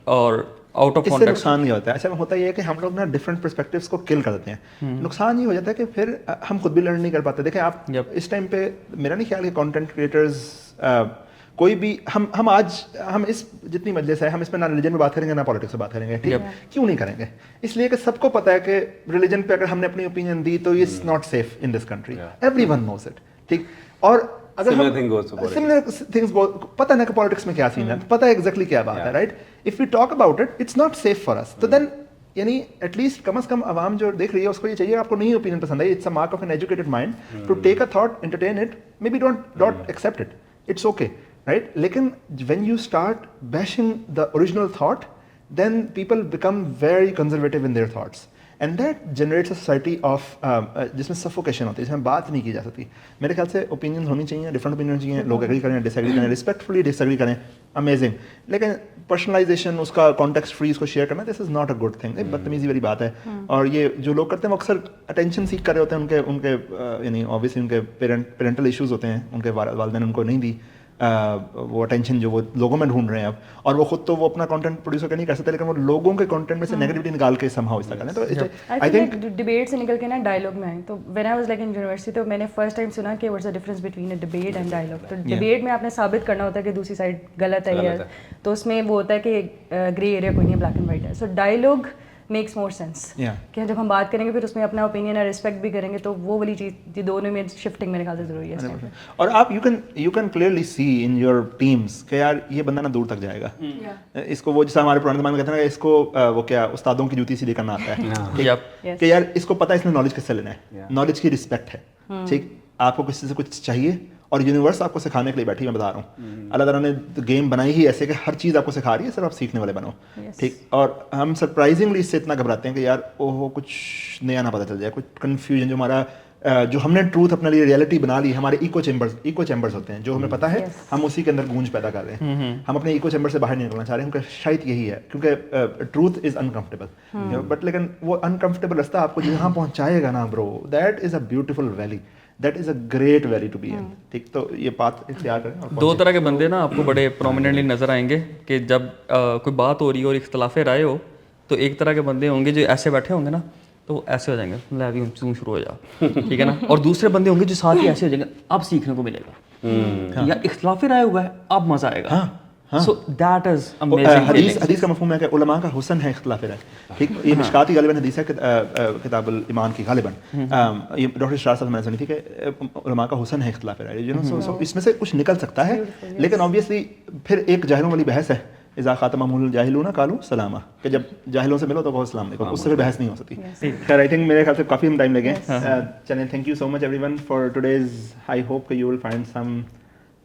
और आउट ऑफ इससे कॉन्टेक्स्ट नुकसान नहीं होता है। अच्छा होता ये है कि हम लोग ना डिफरेंट पर्सपेक्टिव्स को किल कर देते हैं। नुकसान ये हो जाता है कि फिर हम खुद भी लर्न नहीं कर पाते। देखें आप इस टाइम पे मेरा नहीं ख्याल कि कंटेंट क्रिएटर्स कोई भी हम आज हम इस जितनी मजलिस है हम इसमें ना रिलीजन में बात करेंगे ना पॉलिटिक्स में बात करेंगे, ठीक है। क्यों नहीं करेंगे? इसलिए कि सबको पता है कि रिलीजन पे अगर हमने अपनी ओपिनियन दी तो it's not safe in this country, everyone knows it, ठीक। और अगर सिमिलर थिंग्स पता ना कि पॉलिटिक्स में क्या सीन है, पता है एग्जैक्टली क्या बात है, right. If we talk about it it's not safe for us. तो देन यानी एटलीस्ट कम से कम आवाम जो देख रही है उसको ये चाहिए, आपको नहीं ओपिनियन पसंद आई, it's a mark of an educated mind to take a thought, entertain it, maybe don't accept it, it's okay, right. लेकिन when you start bashing the original thought, then people become very conservative in their thoughts, and that generates a society of जिसमें suffocation होती है, जिसमें बात नहीं की जा सकती। मेरे ख्याल से ओपिनियन होनी चाहिए, डिफरेंट ओपिनियन चाहिए, लोग एग्री करें, डिसएग्री करें, रिस्पेक्टफुली डिसएग्री करें, अमेजिंग। लेकिन पर्सनलाइजेशन, उसका कॉन्टेक्स्ट फ्री उसको शेयर करना, this is not a good thing. बदतमीजी वाली बात है। और ये जो लोग करते हैं वो अक्सर अटेंशन सीख कर रहे होते हैं, उनके यानी ऑब्वियसली उनके पेरेंटल इश्यूज होते हैं, उनके वालिदैन उनको नहीं दी वो अटेंशन जो वो लोगों में ढूंढ रहे हैं अब, और वो खुद तो वो अपना कंटेंट प्रोड्यूस करके नहीं कर सकते, लेकिन वो लोगों के कंटेंट में से नेगेटिविटी निकाल के समहाउ इसका करें। तो आई थिंक डिबेट से निकल के ना डायलॉग में आए। तो when I was like in university, तो मैंने फर्स्ट टाइम सुना कि what's the difference between a debate and dialogue. तो डिबेट में आपने साबित करना होता है कि दूसरी साइड गलत है या, तो उसमें वो होता है कि ग्रे एरिया कोई नहीं, ब्लैक एंड वाइट है। So dialogue makes more sense कि जब हम बात करेंगे फिर उसमें अपना ओपिनियन और रिस्पेक्ट भी करेंगे, तो वो वाली चीज़, ये दोनों में शिफ्टिंग मेरे ख्याल से ज़रूरी है। और आप you can clearly see in your teams कि यार ये बंदा ना दूर तक जाएगा, इसको वो जैसा हमारे पुराने ज़माने में कहते हैं ना, इसको वो क्या उस्तादों की जूती सीधे करना आता है, कि यार इसको पता है इसने नॉलेज किससे लेना है, नॉलेज की रिस्पेक्ट है, ठीक। आपको किसी से कुछ चाहिए और यूनिवर्स आपको सिखाने के लिए बैठी, मैं बता रहा हूँ। अल्लाह ताला ने गेम बनाई ही ऐसे कि हर चीज़ आपको सिखा रही है, सिर्फ आप सीखने वाले बनो, ठीक। और हम सरप्राइजिंगली इससे इतना घबराते हैं कि यार ओहो कुछ नया ना पता चल जाए, कुछ कन्फ्यूजन जो हमारा जो हमने ट्रूथ अपने लिए रियलिटी बना ली, हमारे इको चैम्बर्स होते हैं जो हमें पता है, हम उसी के अंदर गूंज पैदा कर रहे हैं। हम अपने इको चैम्बर से बाहर नहीं निकलना चाह रहे हैं, उनका शायद यही है, क्योंकि ट्रूथ इज अनकंफर्टेबल, बट लेकिन वो अनकंफर्टेबल रास्ता आपको जहाँ पहुँचाएगा ना bro, that is a beautiful valley, that is a great valley to be in. ठीक, तो ये बात इख्तियार करें। और दो तरह के बंदे ना आपको बड़े प्रोमिनेंटली नज़र आएंगे कि जब कोई बात हो रही हो और इख्तलाफ राय हो, तो एक तरह के बंदे होंगे जो ऐसे बैठे होंगे ना, तो ऐसे हो जाएंगे, ले अभी तू शुरू हो जा, ठीक है ना। और दूसरे बंदे होंगे जो साथ ही ऐसे हो जाएंगे, अब सीखने को मिलेगा, या इख्तलाफ राय हुआ है, अब मजा आएगा। So that is amazing. हदीस का मफहूम है कि उलमा का हुस्न है इख्तिलाफ राय। ठीक, ये मिशकात की गालिबन हदीस है, किताबुल ईमान की गालिबन, ये डॉक्टर इशरार साहब मैंने सुनी थी कि उलमा का हुस्न है इख्तिलाफ राय, यू नो। सो इसमें से कुछ निकल सकता है, लेकिन ऑब्वियसली फिर एक जाहिलों वाली बहस है, इज़ा खातमहुल जाहिलूना कालू सलामा, कि जब जाहिलों से मिलो तो कहो अस्सलाम वालेकुम, उससे फिर बहस नहीं हो सकती। खैर, आई थिंक मेरे ख्याल से काफ़ी हम टाइम लगे। चलें, thank you so much everyone for today's. I hope you will find some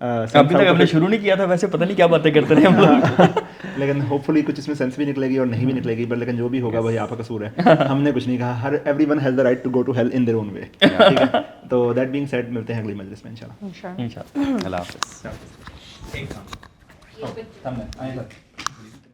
अभी तक हमने शुरू नहीं किया था, वैसे पता नहीं क्या बातें करते रहे हम लोग। लेकिन होपफुली कुछ इसमें सेंस भी निकलेगी और नहीं भी निकलेगी, बट लेकिन जो भी होगा वही आपका कसूर है, हमने कुछ नहीं कहा। हर everyone has the right to go to hell in their own way, ठीक है। तो दैट बीइंग सेड, मिलते हैं अगली मजलिस में इंशाल्लाह। इंशाल्लाह। अल्लाह हाफ़िज़। एक काम